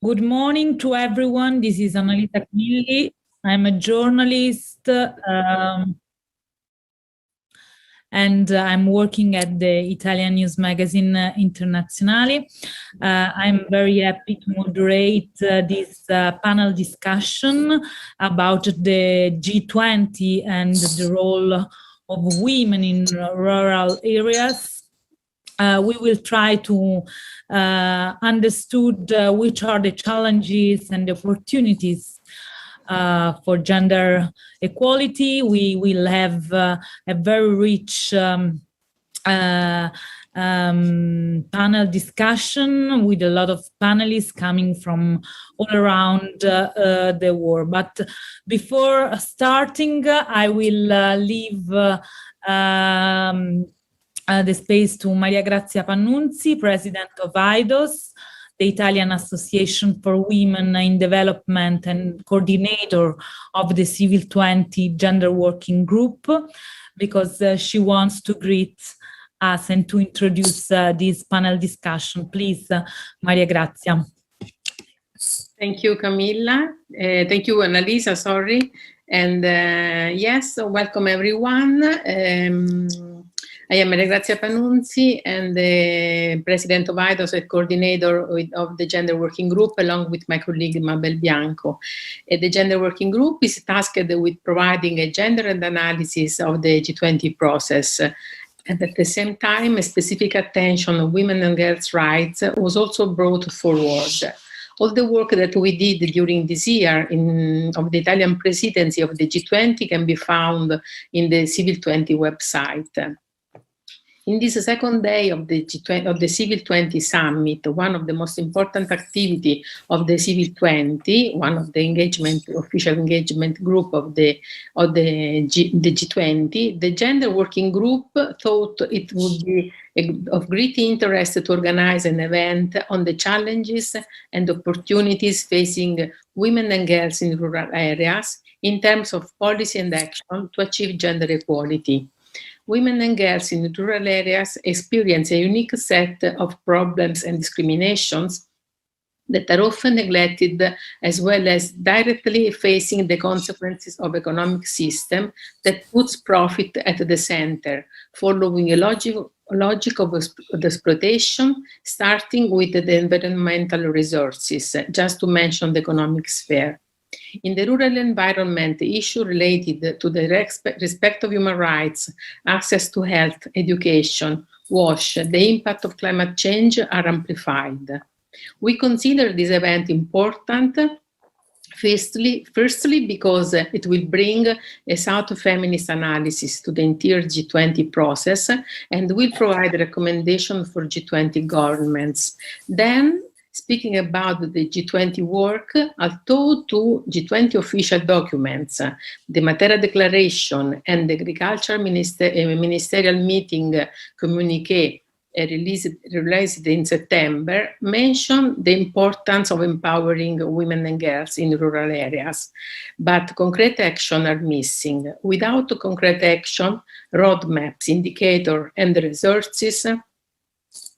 Good morning to everyone. This is Annalisa Camilli. I'm a journalist and I'm working at the Italian news magazine Internazionale. I'm very happy to moderate this panel discussion about the G20 and the role of women in rural areas. We will try to understood which are the challenges and opportunities for gender equality. We will have a very rich panel discussion with a lot of panelists coming from all around the world. But before starting, I will leave the space to Maria Grazia Pannunzi, President of IDOS, the Italian Association for Women in Development and coordinator of the Civil 20 Gender Working Group, because she wants to greet us and to introduce this panel discussion. Please, Maria Grazia. Thank you, Camilla. Thank you, Annalisa, sorry. And yes, welcome everyone. I am Maria Grazia Pannunzi and the President of IDOS and coordinator of the Gender Working Group, along with my colleague Mabel Bianco. The Gender Working Group is tasked with providing a gender analysis of the G20 process. And at the same time, a specific attention on women and girls' rights was also brought forward. All the work that we did during this year of the Italian presidency of the G20 can be found in the Civil 20 website. In this second day of the Civil 20 Summit, one of the most important activities of the Civil 20, one of the official engagement group of the G20, the Gender Working Group thought it would be of great interest to organize an event on the challenges and opportunities facing women and girls in rural areas in terms of policy and action to achieve gender equality. Women and girls in rural areas experience a unique set of problems and discriminations that are often neglected, as well as directly facing the consequences of economic system that puts profit at the center, following a logic of exploitation, starting with the environmental resources, just to mention the economic sphere. In the rural environment, issues related to the respect of human rights, access to health, education, wash, the impact of climate change are amplified. We consider this event important, firstly because it will bring a South feminist analysis to the entire G20 process and will provide a recommendation for G20 governments. Then, speaking about the G20 work, although two G20 official documents, the Matera Declaration and the Agriculture Ministerial Meeting Communiqué released in September, mention the importance of empowering women and girls in rural areas. But concrete action are missing. Without concrete action, roadmaps, indicators, and resources,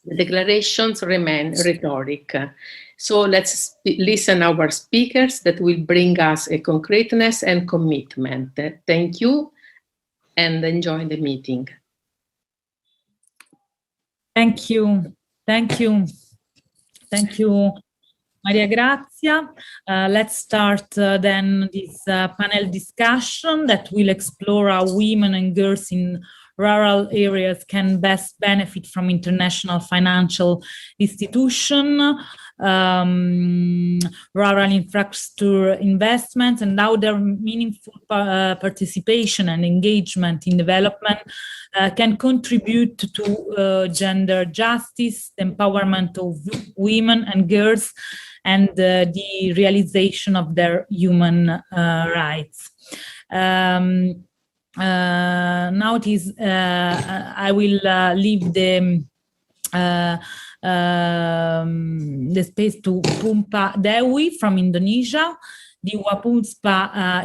the declarations remain rhetoric. So let's listen our speakers that will bring us a concreteness and commitment. Thank you and enjoy the meeting. Thank you. Thank you. Thank you, Maria Grazia. Let's start then this panel discussion that will explore how women and girls in rural areas can best benefit from international financial institutions, rural infrastructure investments, and how their meaningful participation and engagement in development can contribute to gender justice, the empowerment of women and girls, and the realization of their human rights. Now it is, I will leave the space to Pumpa Dewi from Indonesia. Diwa Puspa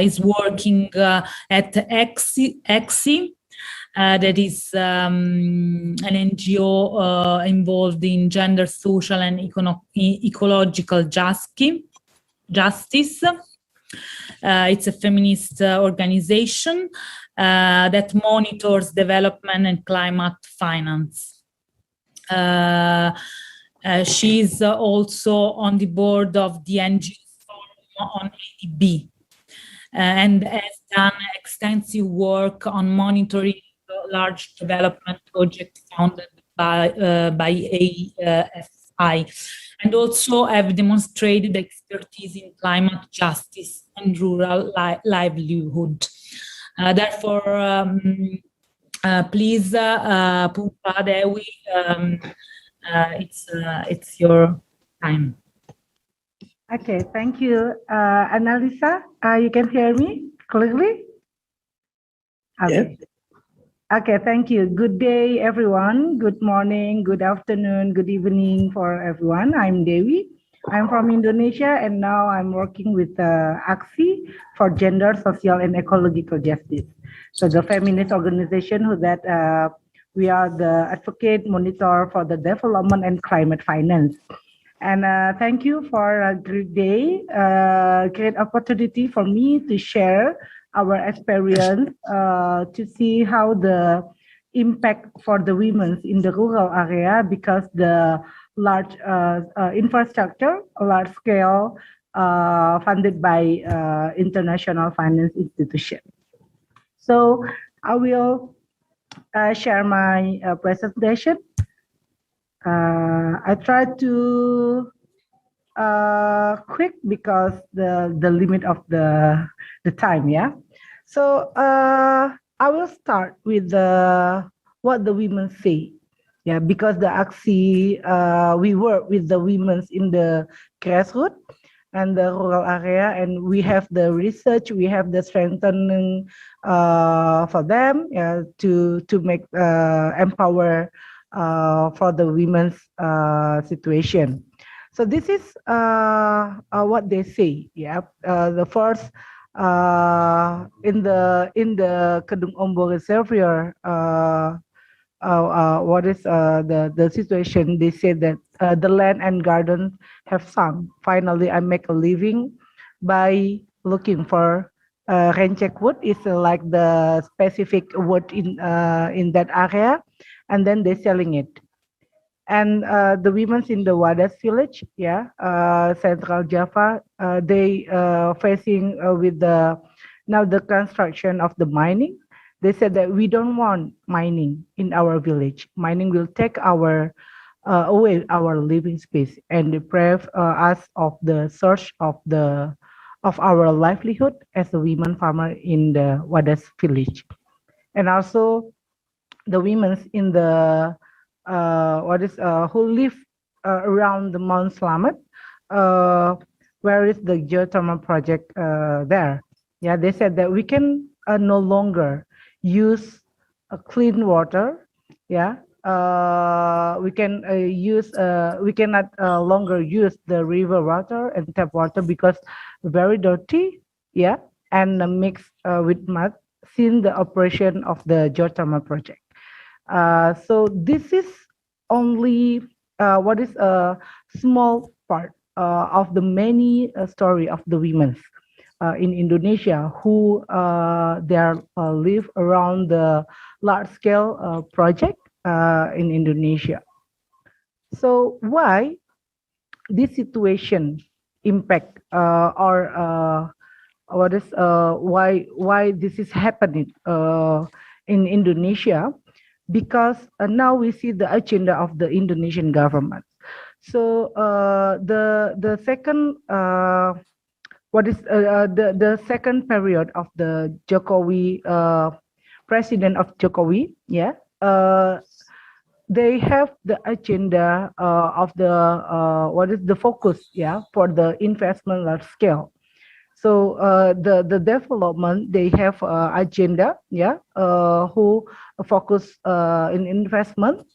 is working at EXI, that is an NGO involved in gender, social, and ecological justice. It's a feminist organization that monitors development and climate finance. She's also on the board of the NGO Forum on ADB and has done extensive work on monitoring large development projects funded by AFI, and also have demonstrated expertise in climate justice and rural livelihood. Therefore, please, Pumpa Dewi, it's your time. Okay, thank you, Annalisa. You can hear me clearly? Okay. Yeah. Okay, thank you. Good day, everyone. Good morning, good afternoon, good evening for everyone. I'm Dewi. I'm from Indonesia, and now I'm working with AXI for Gender, Social, and Ecological Justice. So the feminist organization who that we are the advocate monitor for the development and climate finance. And thank you for a great day, great opportunity for me to share our experience to see how the impact for the women in the rural area, because the large infrastructure, large scale funded by international finance institution. So I will share my presentation. I try to quick because the limit of the time, yeah. So I will start with what the women say, yeah, because the AXI we work with the women in the grassroots and the rural area, and we have the research, we have the strengthening for them, yeah, to make empower for the women's situation. So this is what they say. Yeah, the first in the Kedung Ombo Reservoir. What is the situation? They say that the land and gardens have sunk. Finally, I make a living by looking for rencek wood. Is like the specific wood in that area, and then they're selling it. And the women in the Wadas village, yeah, Central Java, they facing with the now the construction of the mining. They said that we don't want mining in our village. Mining will take our away our living space and deprive us of the source of our livelihood as a women farmer in the Wadas village. And also the women in the who live around the Mount Slamet, where is the geothermal project there? Yeah, they said that we can no longer use clean water. Yeah, we can we cannot longer use the river water and tap water because very dirty. Yeah, and mixed with mud since the operation of the geothermal project. So this is only what is a small part of the many story of the women in Indonesia who they live around the large scale project in Indonesia. So why this situation impact or what is why this is happening in Indonesia? Because now we see the agenda of the Indonesian government. So the second what is the second period of the Jokowi president of Jokowi, yeah, they have the agenda of the what is the focus, yeah, for the investment large scale. So the development, they have agenda, yeah, who focus in investment.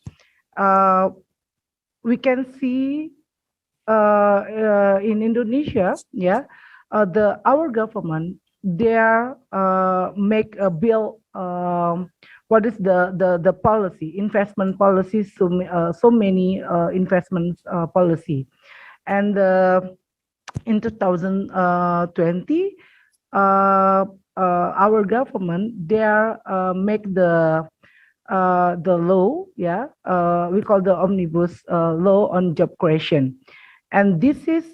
We can see in Indonesia, yeah, our government, they are make a bill, what is the policy, investment policies, so many investment policy. And in 2020, our government there make the law, yeah, we call the omnibus law on job creation, and this is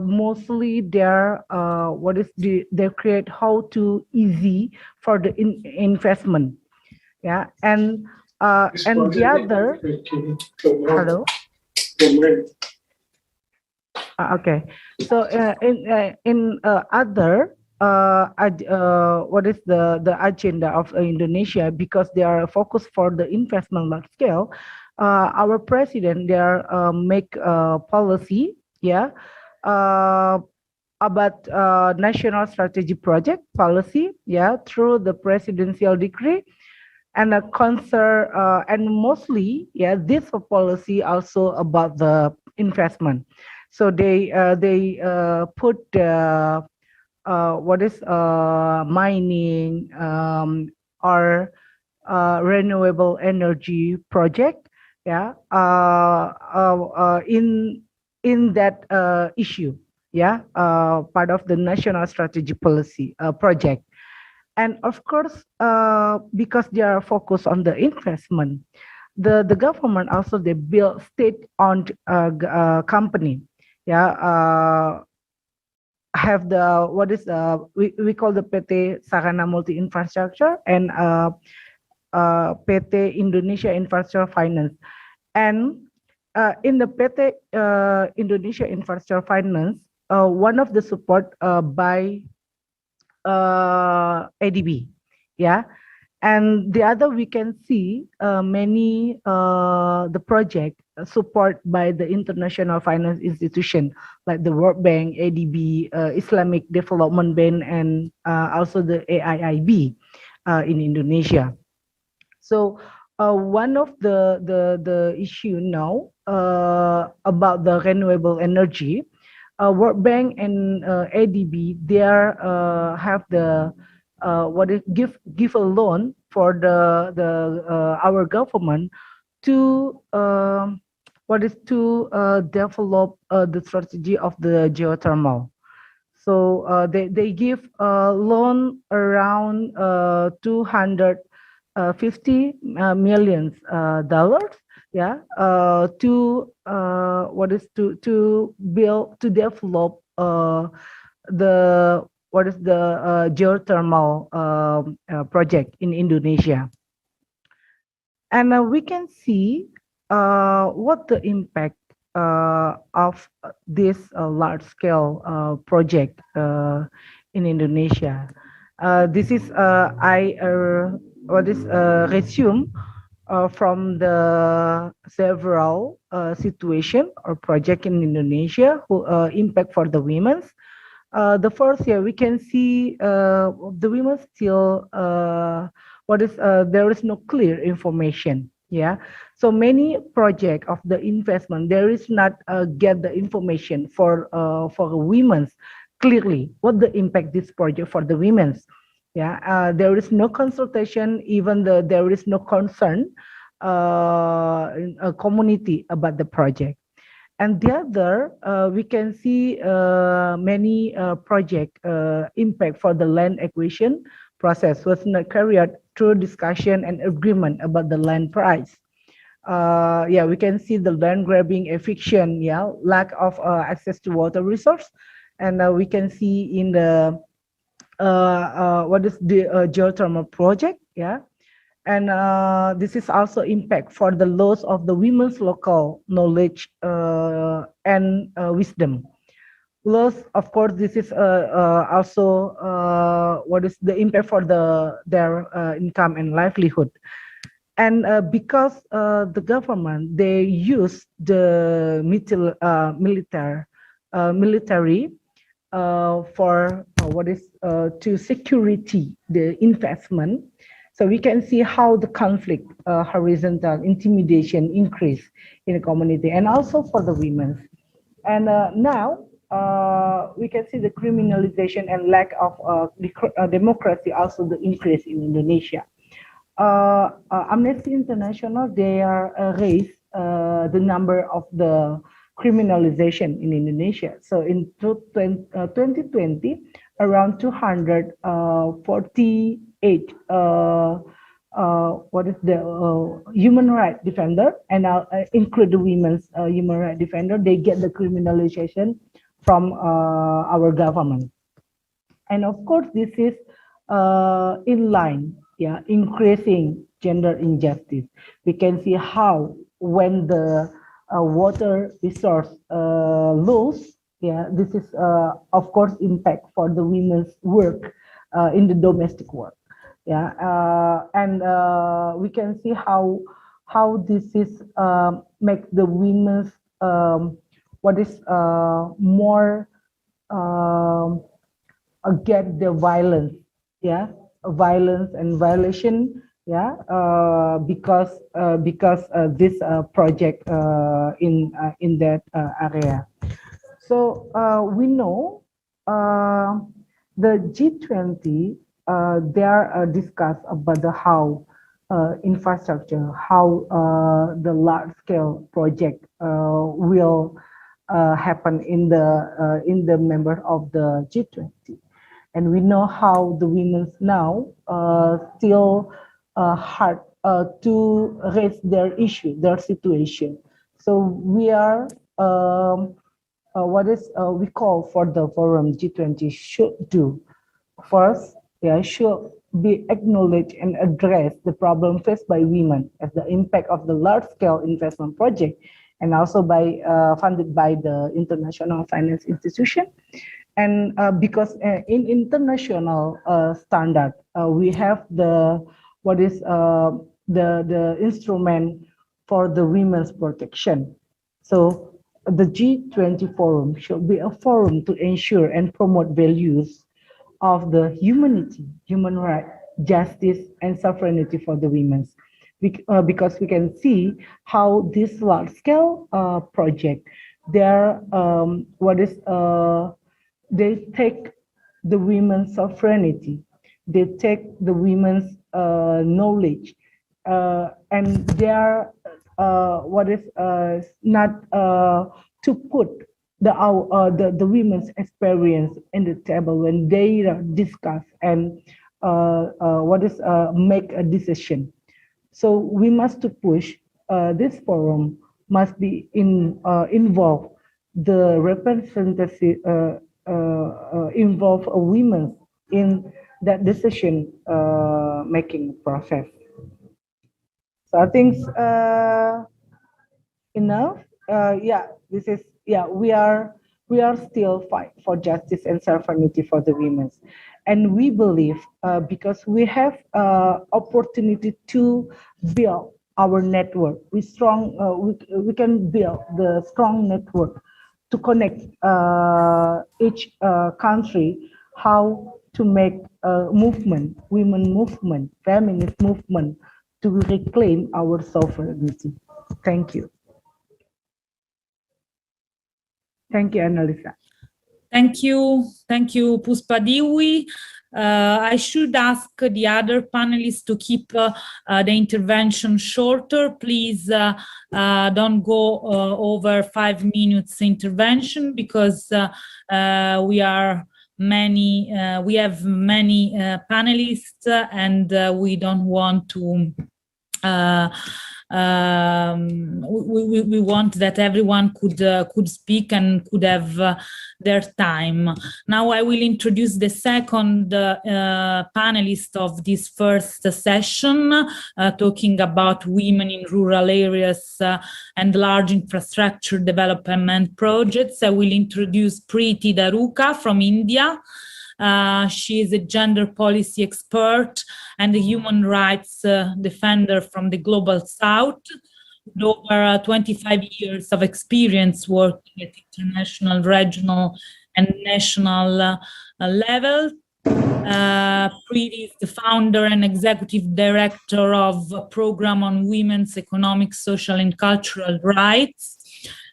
mostly their they create how to easy for the investment, yeah, and the other, hello. Okay, so in other what is the agenda of Indonesia, because they are focused for the investment large scale. Our president there make policy, yeah, about national strategy project policy, yeah, through the presidential decree, and a concern, and mostly, yeah, this policy also about the investment. So they put what is mining or renewable energy project, yeah, in that issue, yeah, part of the national strategy policy project. And of course, because they are focused on the investment, the government also they build state-owned company, yeah, have the what is we call the PT Sarana Multi Infrastructure and PT Indonesia Infrastructure Finance. And in the PT Indonesia Infrastructure Finance, one of the support by ADB, yeah, and the other we can see many the project support by the international finance institution like the World Bank, ADB, Islamic Development Bank, and also the AIIB in Indonesia. So one of the issue now about the renewable energy, World Bank and ADB, they are have the give a loan for the our government to develop the strategy of the geothermal. So they give a loan around $250 million, yeah, to develop the geothermal project in Indonesia. And we can see what the impact of this large-scale project in Indonesia. This is resume from the several situation or project in Indonesia who impact for the women. The first, yeah, we can see the women still there is no clear information. Yeah, so many project of the investment there is not get the information for women clearly what the impact this project for the women. Yeah, there is no consultation, even there is no concern in a community about the project. And the other, we can see many project impact for the land acquisition process was not carried through discussion and agreement about the land price. Yeah, we can see the land grabbing, eviction, yeah, lack of access to water resource, and we can see in the what is the geothermal project, yeah, and this is also impact for the loss of the women's local knowledge and wisdom. Loss, of course, this is also what is the impact for their income and livelihood. And because the government, they use the military for to security the investment. So we can see how the conflict, horizontal intimidation increase in the community and also for the women. And now we can see the criminalization and lack of democracy also the increase in Indonesia. Amnesty International, they are raised the number of the criminalization in Indonesia. So in 2020, around 248 what is the human rights defender, and include the women's human rights defender, they get the criminalization from our government. And of course, this is in line, increasing gender injustice. We can see how when the water resource lose, this is of course impact for the women's work in the domestic work. And we can see how this is make the women's what is more get the violence, violence and violation, because this project in that area. So we know the G20. They are discussed about the how infrastructure, how the large-scale project will happen in the member of the G20, and we know how the women now still hard to raise their issue, their situation. So we are what is we call for the forum G20 should do first. Should be acknowledged and address the problem faced by women as the impact of the large-scale investment project, and also by funded by the international finance institution. And because in international standard, we have the what is the instrument for the women's protection. So the G20 forum should be a forum to ensure and promote values of the humanity, human rights, justice, and sovereignty for the women. Because we can see how this large-scale project, they take the women's sovereignty, they take the women's knowledge, and they are not to put the women's experience in the table when they discuss and make a decision. So we must push this forum must be involve the representative involve women in that decision making process. So I think enough. This is. We are still fight for justice and sovereignty for the women, and we believe because we have opportunity to build our network. We can build the strong network to connect each country, how to make a movement, women movement, feminist movement to reclaim our sovereignty. Thank you. Thank you, Annalisa. Thank you, Puspadiwi. I should ask the other panelists to keep the intervention shorter. Please don't go over 5 minutes intervention, because we have many panelists, and we don't want to. We want that everyone could speak and could have their time. Now I will introduce the second panelist of this first session, talking about women in rural areas and large infrastructure development projects. I will introduce Preeti Daruka from India. She is a gender policy expert and a human rights defender from the Global South, with over 25 years of experience working at international, regional, and national level. Preeti is the founder and executive director of a program on women's economic, social, and cultural rights.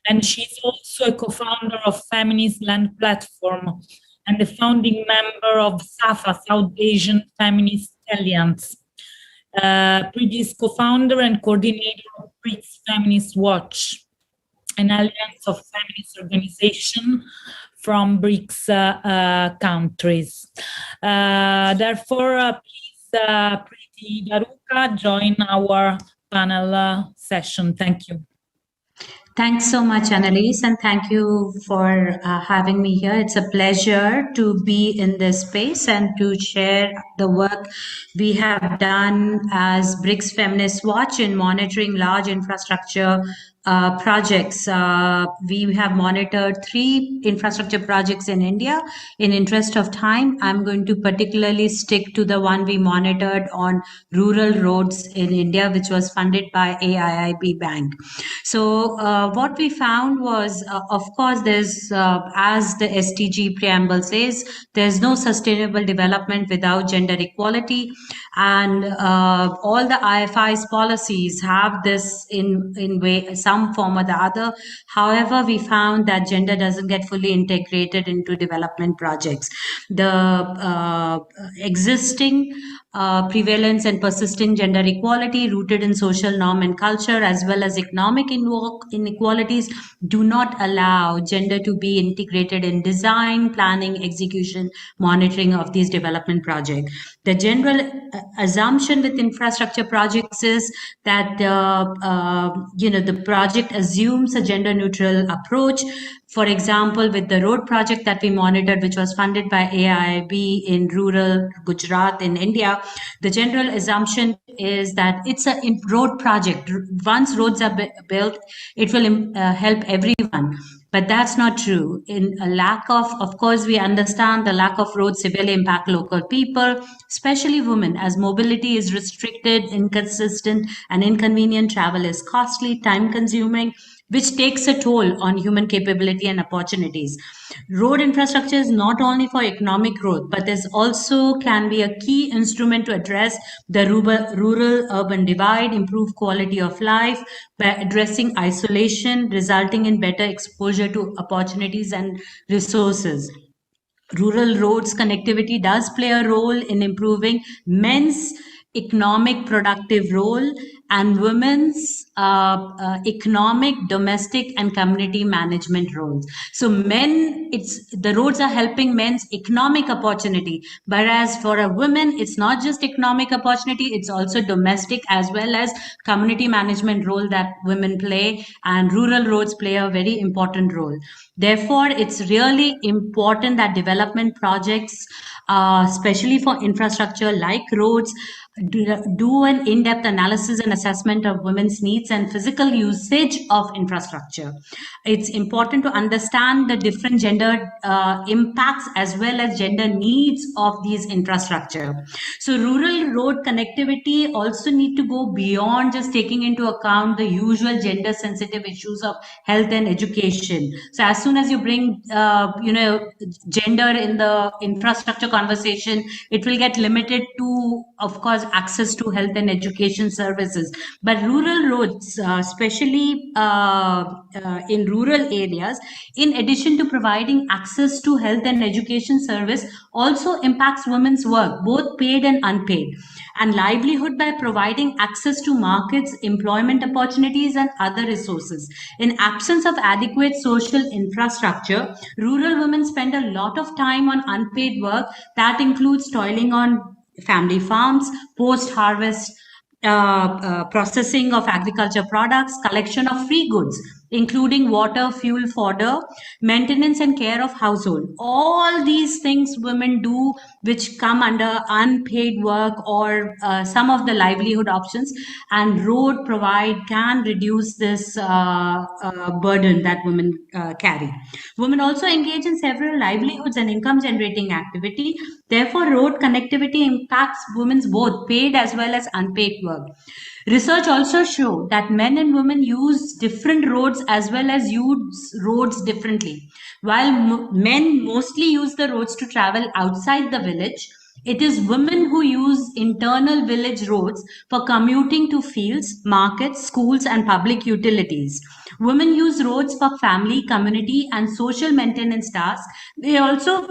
And she's also a co-founder of Feminist Land Platform and the founding member of SAFA, South Asian Feminist Alliance. Preeti is co-founder and coordinator of BRICS Feminist Watch, an alliance of feminist organizations from BRICS countries. Therefore, please, Preeti Daruka, join our panel session. Thank you. Thanks so much, Annalise, and thank you for having me here. It's a pleasure to be in this space and to share the work we have done as BRICS Feminist Watch in monitoring large infrastructure projects. We have monitored 3 infrastructure projects in India. In interest of time, I'm going to particularly stick to the one we monitored on rural roads in India, which was funded by AIIB Bank. So what we found was, of course, there's, as the SDG preamble says, there's no sustainable development without gender equality. And all the IFI's policies have this in some form or the other. However, we found that gender doesn't get fully integrated into development projects. The existing prevalence and persisting gender equality rooted in social norm and culture, as well as economic inequalities, do not allow gender to be integrated in design, planning, execution, monitoring of these development projects. The general assumption with infrastructure projects is that the project assumes a gender neutral approach. For example, with the road project that we monitored, which was funded by AIIB in rural Gujarat in India, the general assumption is that it's a road project. Once roads are built, it will help everyone. But that's not true. In a lack of course, we understand the lack of roads severely impact local people, especially women, as mobility is restricted, inconsistent, and inconvenient. Travel is costly, time-consuming, which takes a toll on human capability and opportunities. Road infrastructure is not only for economic growth, but this also can be a key instrument to address the rural-urban divide, improve quality of life by addressing isolation, resulting in better exposure to opportunities and resources. Rural roads connectivity does play a role in improving men's economic productive role and women's economic, domestic, and community management roles. So the roads are helping men's economic opportunity, whereas for a woman, it's not just economic opportunity, it's also domestic as well as community management role that women play, and rural roads play a very important role. Therefore, it's really important that development projects, especially for infrastructure like roads, do an in-depth analysis and assessment of women's needs and physical usage of infrastructure. It's important to understand the different gender impacts as well as gender needs of these infrastructure. So rural road connectivity also need to go beyond just taking into account the usual gender sensitive issues of health and education. So as soon as you bring gender in the infrastructure conversation, it will get limited to, of course, access to health and education services. But rural roads, especially in rural areas, in addition to providing access to health and education service, also impacts women's work, both paid and unpaid, and livelihood by providing access to markets, employment opportunities, and other resources. In absence of adequate social infrastructure, rural women spend a lot of time on unpaid work that includes toiling on family farms, post-harvest processing of agriculture products, collection of free goods, including water, fuel, fodder, maintenance and care of household. All these things women do, which come under unpaid work or some of the livelihood options, and road can reduce this burden that women carry. Women also engage in several livelihoods and income generating activity. Therefore, road connectivity impacts women's both paid as well as unpaid work. Research also shows that men and women use different roads as well as use roads differently. While men mostly use the roads to travel outside the village, it is women who use internal village roads for commuting to fields, markets, schools, and public utilities. Women use roads for family, community, and social maintenance tasks. They also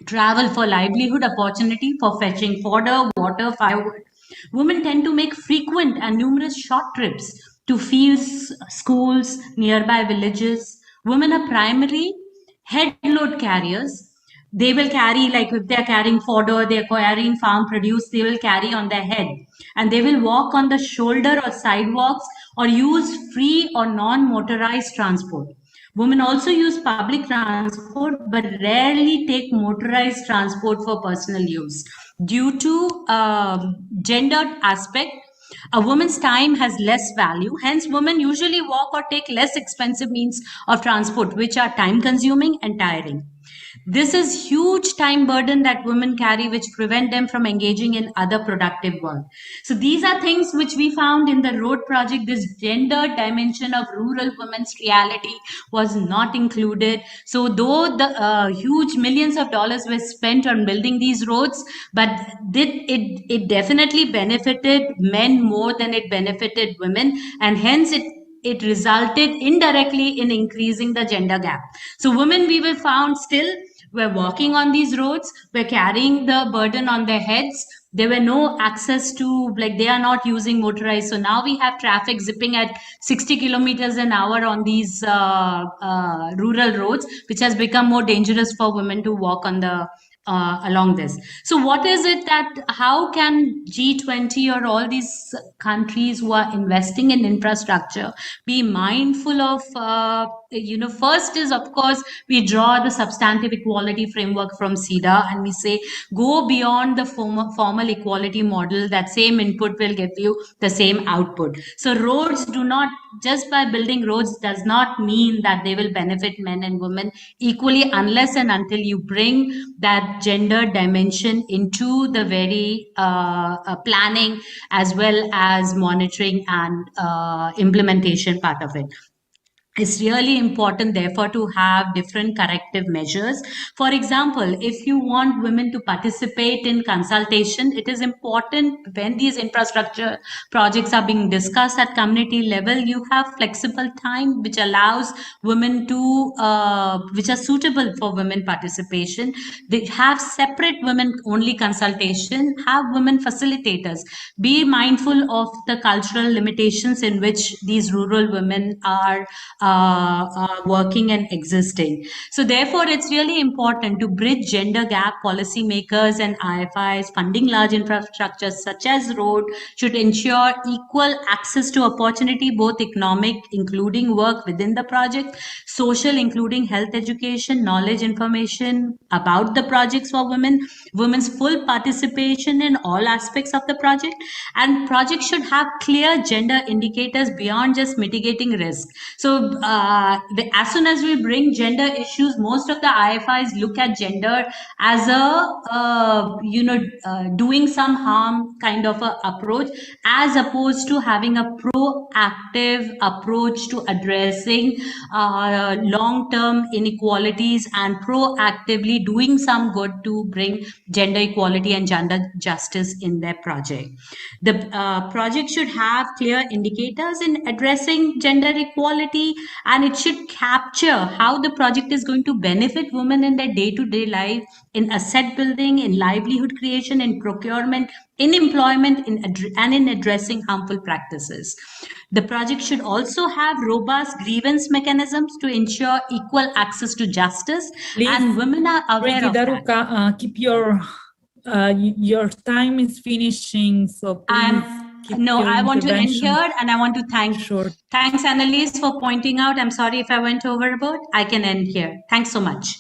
travel for livelihood opportunity, for fetching fodder, water, firewood, Women tend to make frequent and numerous short trips to fields, schools, nearby villages. Women are primarily head load carriers. They will carry, like if they're carrying fodder, they're carrying farm produce, they will carry on their head. And they will walk on the shoulder or sidewalks or use free or non-motorized transport. Women also use public transport but rarely take motorized transport for personal use. Due to gendered aspect, a woman's time has less value. Hence, women usually walk or take less expensive means of transport, which are time consuming and tiring. This is huge time burden that women carry, which prevent them from engaging in other productive work. So these are things which we found in the road project. This gender dimension of rural women's reality was not included. So though the huge millions of dollars were spent on building these roads, but it definitely benefited men more than it benefited women, and hence it resulted indirectly in increasing the gender gap. So women, we were found still were walking on these roads, were carrying the burden on their heads. There were no access to, like, they are not using motorized. So now we have traffic zipping at 60 kilometers an hour on these rural roads, which has become more dangerous for women to walk on the along this. So what is it that, how can G20 or all these countries who are investing in infrastructure be mindful of, first is, of course, we draw the substantive equality framework from CEDA and we say, go beyond the formal equality model, that same input will give you the same output. So roads do not, just by building roads does not mean that they will benefit men and women equally, unless and until you bring that gender dimension into the very planning as well as monitoring and implementation part of it. It's really important, therefore, to have different corrective measures. For example, if you want women to participate in consultation, it is important when these infrastructure projects are being discussed at community level, you have flexible time which allows women to, which are suitable for women participation. They have separate women only consultation, have women facilitators. Be mindful of the cultural limitations in which these rural women are working and existing. So therefore, it's really important to bridge gender gap. Policymakers and IFIs funding large infrastructures such as road should ensure equal access to opportunity, both economic, including work within the project, social, including health education, knowledge, information about the projects for women, women's full participation in all aspects of the project, and projects should have clear gender indicators beyond just mitigating risk. So as soon as we bring gender issues, most of the IFIs look at gender as a doing some harm kind of a approach, as opposed to having a proactive approach to addressing long-term inequalities and proactively doing some good to bring gender equality and gender justice in their project. The project should have clear indicators in addressing gender equality, and it should capture how the project is going to benefit women in their day-to-day life, in asset building, in livelihood creation, in procurement, in employment, and in addressing harmful practices. The project should also have robust grievance mechanisms to ensure equal access to justice. Please, and women are aware of that. Keep your time is finishing, so please. I want to end here, and I want to thanks Annalise for pointing out. I'm sorry if I went overboard. I can end here. Thanks so much.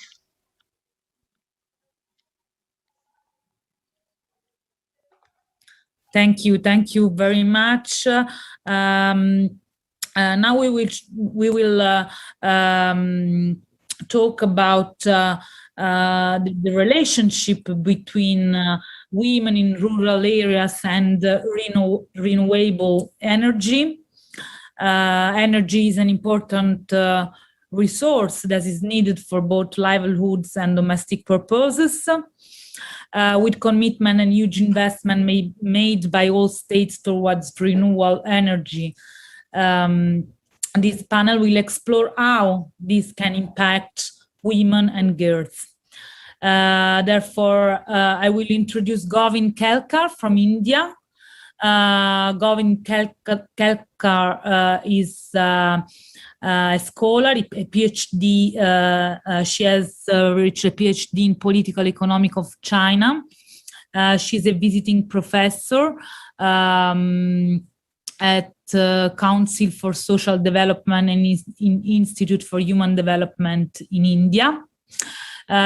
Thank you very much. Now we will talk about the relationship between women in rural areas and renewable energy. Energy is an important resource that is needed for both livelihoods and domestic purposes. With commitment and huge investment made by all states towards renewable energy. This panel will explore how this can impact women and girls. Therefore, I will introduce Govind Kelkar from India, Govind Kelkar is a scholar, a PhD. She has reached a PhD in political economics of China. She's a visiting professor at Council for Social Development and in Institute for Human Development in India.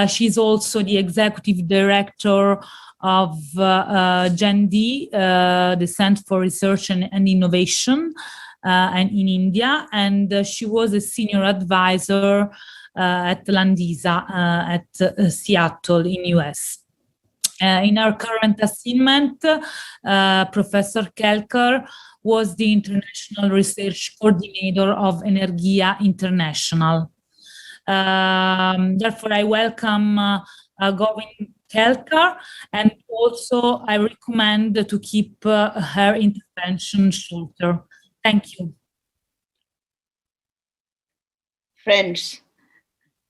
She's also the executive director of GEND, the Center for Research and Innovation and in India, and she was a senior advisor at Landisa at Seattle in US. In our current assignment, Professor Kelkar was the International Research Coordinator of Energia International. Therefore, I welcome Govind Kelkar, and also I recommend to keep her intervention shorter. Thank you. Friends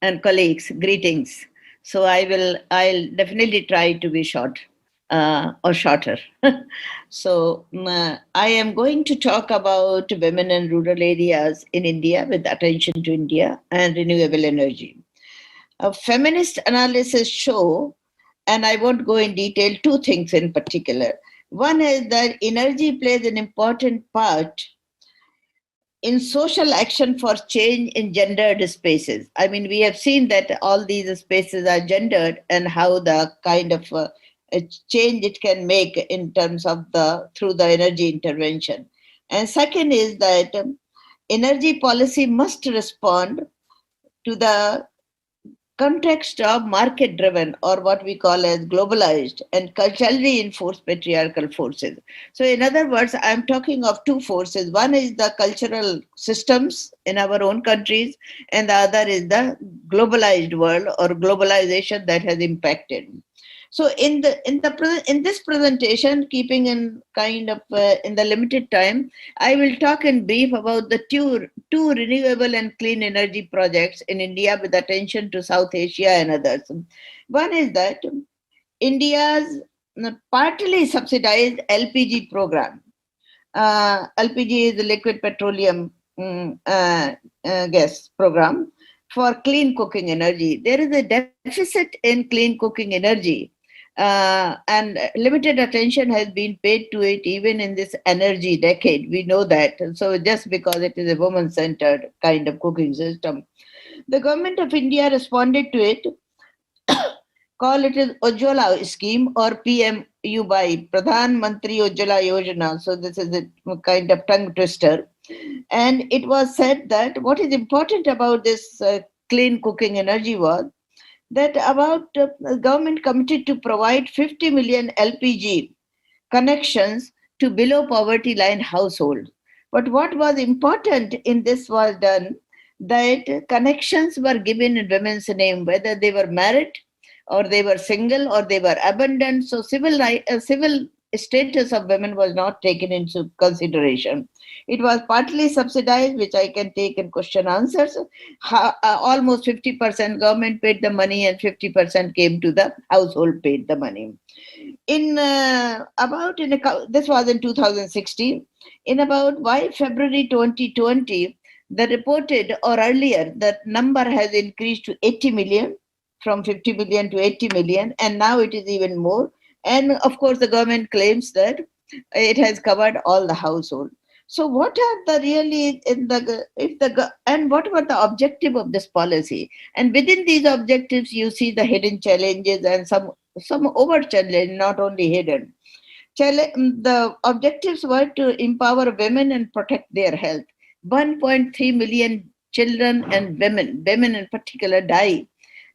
and colleagues, greetings. So I'll definitely try to be short or shorter. So I am going to talk about women in rural areas in India with attention to India and renewable energy. A feminist analysis show, and I won't go in detail, two things in particular. One is that energy plays an important part in social action for change in gendered spaces. I mean, we have seen that all these spaces are gendered and how the kind of change it can make in terms of through the energy intervention. And second is that energy policy must respond to the context of market-driven, or what we call as globalized and culturally enforced patriarchal forces. So in other words, I'm talking of two forces. One is the cultural systems in our own countries, and the other is the globalized world or globalization that has impacted. So in this presentation, keeping in kind of in the limited time, I will talk in brief about the two renewable and clean energy projects in India with attention to South Asia and others. One is that India's partly subsidized LPG program. LPG is the liquid petroleum gas program for clean cooking energy. There is a deficit in clean cooking energy. And limited attention has been paid to it even in this energy decade. We know that. So just because it is a woman-centered kind of cooking system. The government of India responded to it, call it as Ujjwala scheme or PMU by Pradhan Mantri Ujjwala Yojana. So this is a kind of tongue twister. And it was said that what is important about this clean cooking energy was that about the government committed to provide 50 million LPG connections to below poverty line households. But what was important in this was done that connections were given in women's name, whether they were married or they were single or they were abandoned. So civil status of women was not taken into consideration. It was partly subsidized, which I can take in question answers. Almost 50% government paid the money and 50% came to the household paid the money. This was in 2016. In about by February 2020, the reported or earlier, that number has increased to 80 million, from 50 million to 80 million, and now it is even more. And of course, the government claims that it has covered all the household. So what are the really and what were the objective of this policy? And within these objectives, you see the hidden challenges and some overt challenge, not only hidden. The objectives were to empower women and protect their health. 1.3 million children and women in particular die,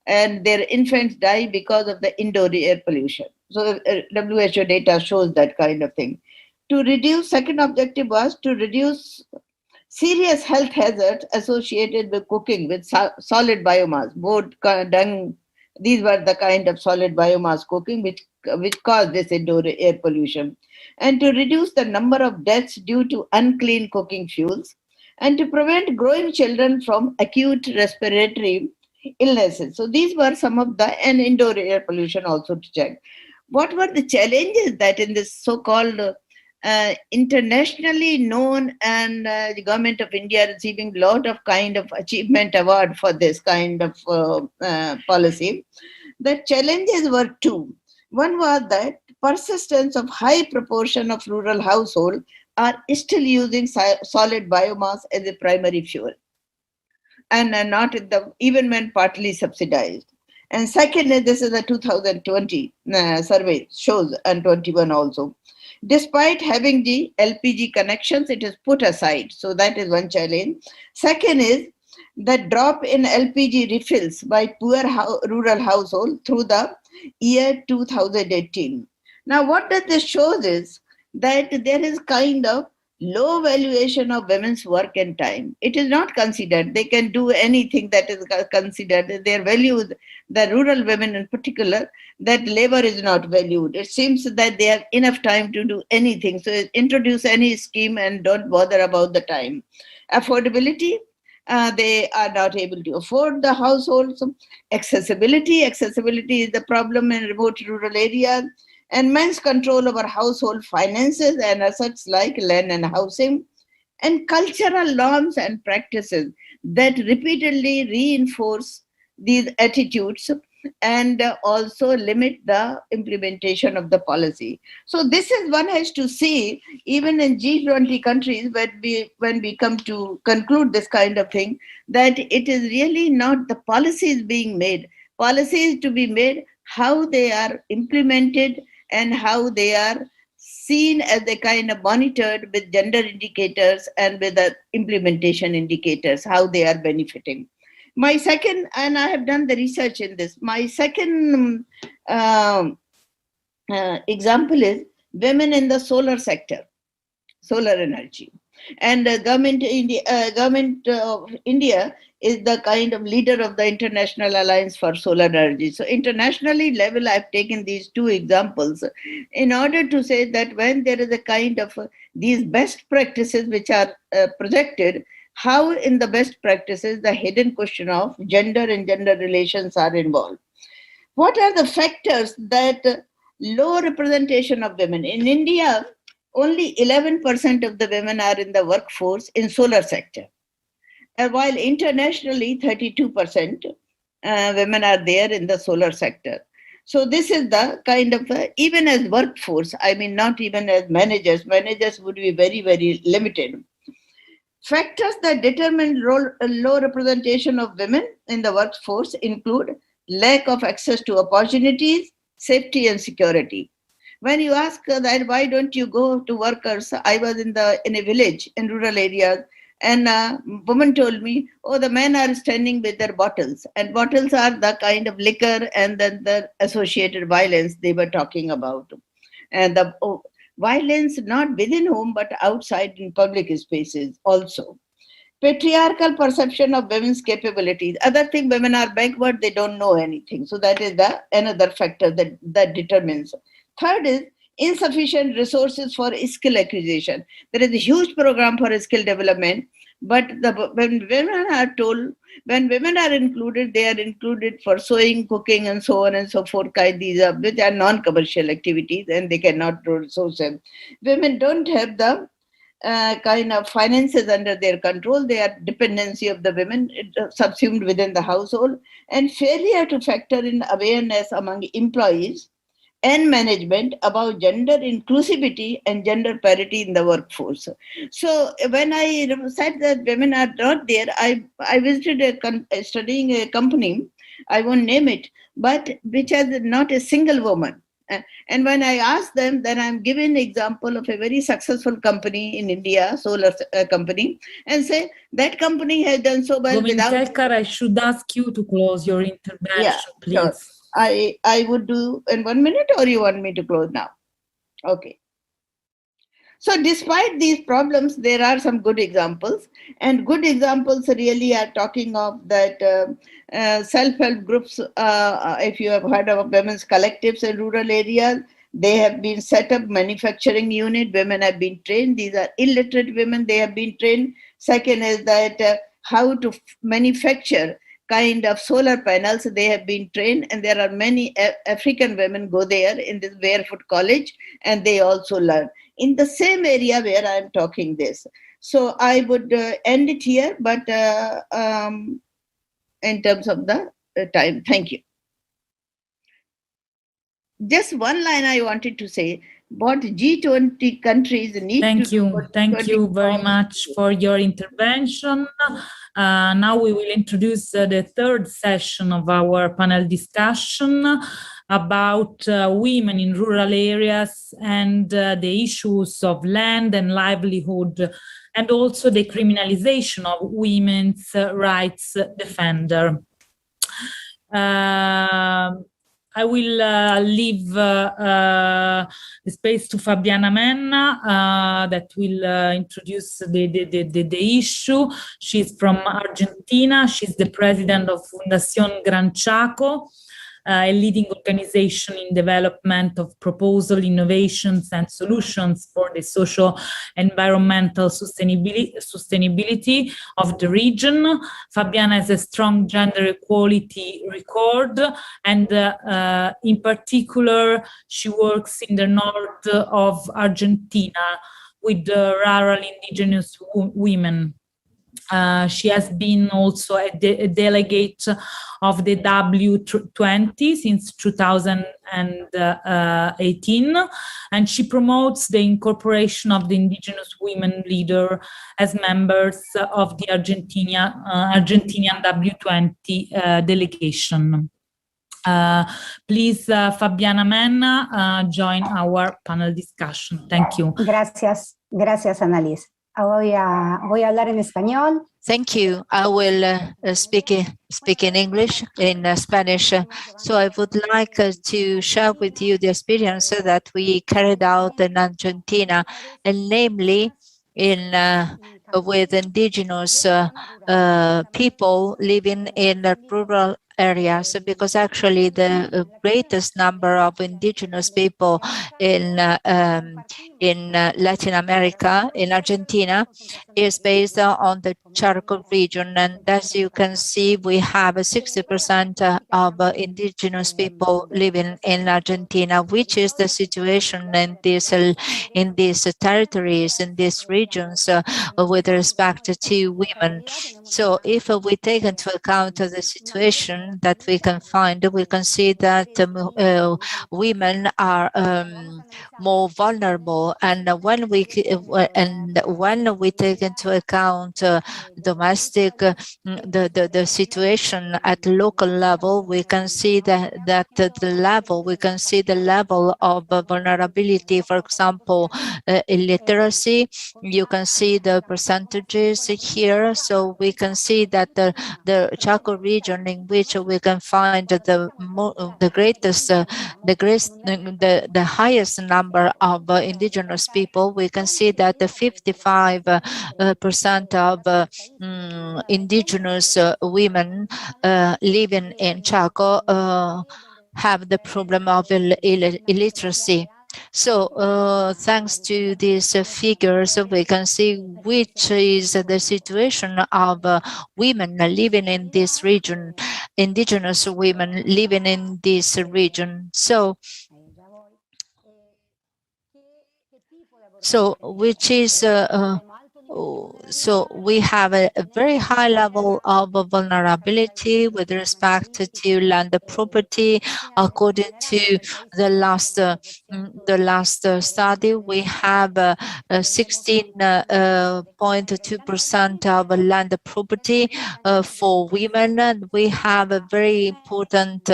and their infants die because of the indoor air pollution. So WHO data shows that kind of thing. To reduce, second objective was to reduce serious health hazards associated with cooking with solid biomass, wood, dung. These were the kind of solid biomass cooking which caused this indoor air pollution. And to reduce the number of deaths due to unclean cooking fuels, and to prevent growing children from acute respiratory illnesses. So these were some of and indoor air pollution also to check. What were the challenges that in this so-called internationally known, and the government of India receiving a lot of kind of achievement award for this kind of policy. The challenges were two. One was that persistence of high proportion of rural households are still using solid biomass as a primary fuel, and not in the, even when partly subsidized. And second, this is a 2020 survey shows, and 21 also. Despite having the LPG connections, it is put aside. So that is one challenge. Second is the drop in LPG refills by poor rural households through the year 2018. Now, what does this show is that there is kind of low valuation of women's work and time. It is not considered. They can do anything that is considered. Their values, the rural women in particular, that labor is not valued. It seems that they have enough time to do anything. So introduce any scheme and don't bother about the time. Affordability, they are not able to afford the households. Accessibility is the problem in remote rural areas. And men's control over household finances and assets like land and housing, and cultural norms and practices that repeatedly reinforce these attitudes and also limit the implementation of the policy. So this is, one has to see, even in G20 countries, when we come to conclude this kind of thing, that it is really not the policies being made. Policies to be made, how they are implemented and how they are seen as a kind of monitored with gender indicators and with the implementation indicators, how they are benefiting. My second, and I have done the research in this, my second example is women in the solar sector, solar energy. And the government of India is the kind of leader of the International Alliance for Solar Energy. So internationally level, I've taken these two examples in order to say that when there is a kind of these best practices which are projected, how in the best practices the hidden question of gender and gender relations are involved. What are the factors that low representation of women? In India, only 11% of the women are in the workforce in solar sector, while internationally 32% women are there in the solar sector. So this is the kind of, even as workforce, I mean, not even as managers would be very, very limited. Factors that determine low representation of women in the workforce include lack of access to opportunities, safety and security. When you ask that, why don't you go to workers? I was in a village in rural areas, and a woman told me, oh, the men are standing with their bottles, and bottles are the kind of liquor and then the associated violence they were talking about. And the violence not within home, but outside in public spaces also. Patriarchal perception of women's capabilities. Other thing, women are backward, they don't know anything. So that is another factor that determines. Third is insufficient resources for skill acquisition. There is a huge program for skill development, but when women are included, they are included for sewing, cooking, and so on and so forth. These are which are non-commercial activities, and they cannot draw resources. Women don't have the kind of finances under their control. They are dependency of the women subsumed within the household, and failure to factor in awareness among employees and management about gender inclusivity and gender parity in the workforce. So when I said that women are not there, I visited studying a company, I won't name it, but which has not a single woman. And when I asked them, then I'm giving an example of a very successful company in India, solar company, and say that company has done so well without... I should ask you to close your intervention, please. Sure. I would do in 1 minute, or you want me to close now? Okay. So despite these problems, there are some good examples, and good examples really are talking of that self-help groups. If you have heard of women's collectives in rural areas, they have been set up manufacturing unit. Women have been trained. These are illiterate women. They have been trained. Second is that how to manufacture kind of solar panels. They have been trained, and there are many African women go there in this barefoot college, and they also learn in the same area where I am talking this. So I would end it here, but in terms of the time, thank you. Just one line I wanted to say. What G20 countries need Thank to you. Thank you very much for your intervention. Now we will introduce the third session of our panel discussion about women in rural areas and the issues of land and livelihood, and also the criminalization of women's rights defender. I will leave the space to Fabiana Menna that will introduce the issue. She's from Argentina. She's the president of Fundación Gran Chaco, a leading organization in development of proposal, innovations, and solutions for the socio-environmental sustainability of the region. Fabiana has a strong gender equality record, and in particular, she works in the north of Argentina with rural indigenous women. She has been also a delegate of the W20 since 2018, and she promotes the incorporation of the indigenous women leader as members of the Argentinian W20 delegation. Please, Fabiana Menna, join our panel discussion. Thank you. Gracias, Annalise. Voy a hablar en español. Thank you. I will speak in English, in Spanish. So I would like to share with you the experience that we carried out in Argentina, and namely with indigenous people living in rural areas, because actually the greatest number of indigenous people in Latin America, in Argentina, is based on the Chaco region. And as you can see, we have 60% of indigenous people living in Argentina, which is the situation in these territories, in these regions, with respect to women. So if we take into account the situation that we can find, we can see that women are more vulnerable, and when we take into account domestic the situation at local level, we can see the level of vulnerability. For example, illiteracy, you can see the percentages here. So we can see that the Chaco region, in which we can find the highest number of indigenous people, we can see that the 55% of indigenous women living in Chaco have the problem of illiteracy. So thanks to these figures, we can see which is the situation of women living in this region, indigenous women living in this region. So which is so we have a very high level of vulnerability with respect to land property. According to the last study, we have 16.2% of land property for women, and we have a very important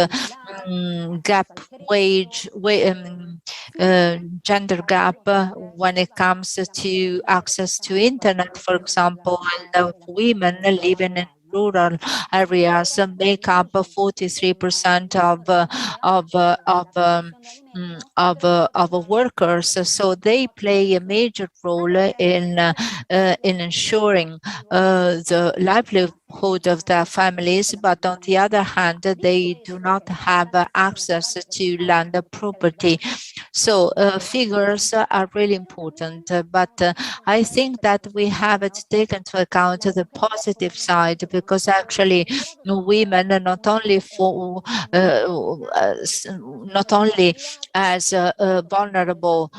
gender gap when it comes to access to internet, for example, and women living in rural areas make up 43% workers, so they play a major role in ensuring the livelihood of their families, but on the other hand, they do not have access to land property. So figures are really important, but I think that we have to take into account the positive side, because actually women not only as vulnerable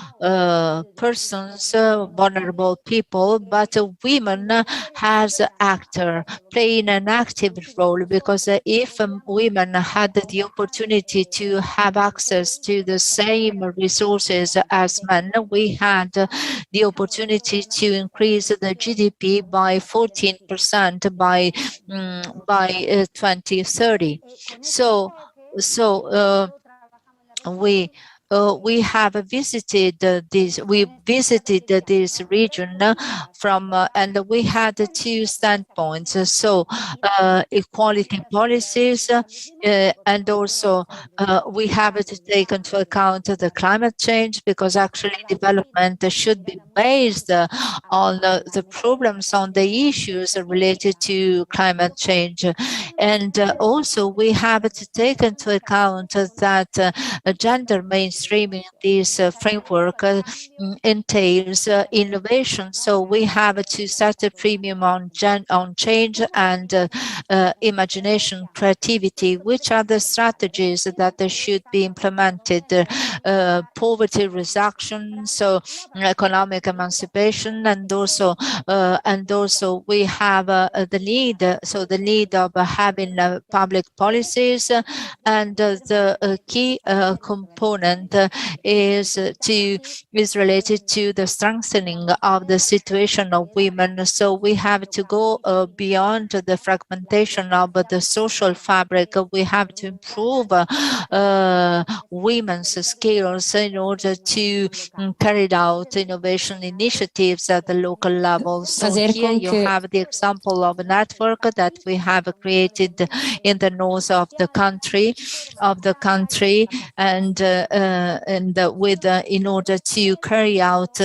persons, vulnerable people, but women as actor playing an active role, because if women had the opportunity to have access to the same resources as men, we had the opportunity to increase the GDP by 14% by 2030. So we have visited this region from and we had two standpoints. So equality policies, and also we have to take into account the climate change, because actually development should be based on the problems, on the issues related to climate change. And also we have to take into account that gender mainstreaming this framework entails innovation. So we have to set a premium on change and imagination, creativity. Which are the strategies that should be implemented? Poverty reduction, so economic emancipation, and also we have the need of having public policies, and the key component is related to the strengthening of the situation of women. So we have to go beyond the fragmentation of the social fabric. We have to improve women's skills in order to carry out innovation initiatives at the local level. So here you have the example of a network that we have created in the north of the country, and with in order to carry out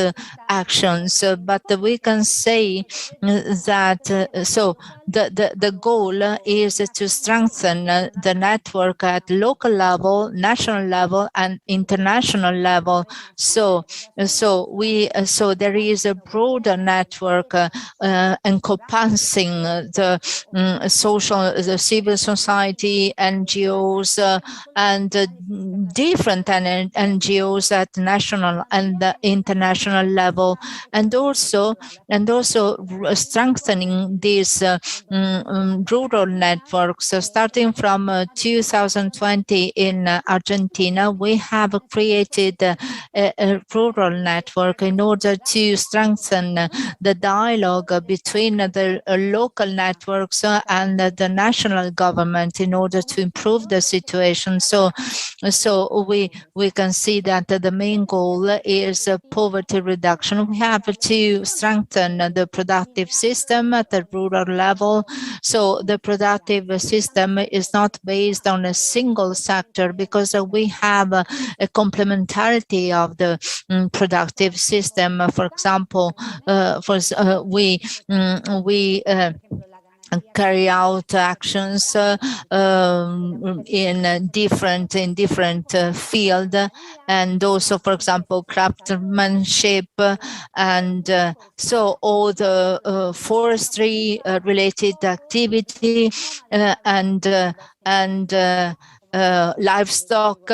actions. But we can say that so the goal is to strengthen the network at local level, national level, and international level. So there is a broader network encompassing the civil society, NGOs, and different NGOs at national and international level, and also strengthening these rural networks. So starting from 2020 in Argentina, we have created a rural network in order to strengthen the dialogue between the local networks and the national government in order to improve the situation. So we can see that the main goal is poverty reduction. We have to strengthen the productive system at the rural level. So the productive system is not based on a single sector, because we have a complementarity of the productive system. For example, we carry out actions in different field, and also, for example, craftsmanship, and so all the forestry related activity, and livestock,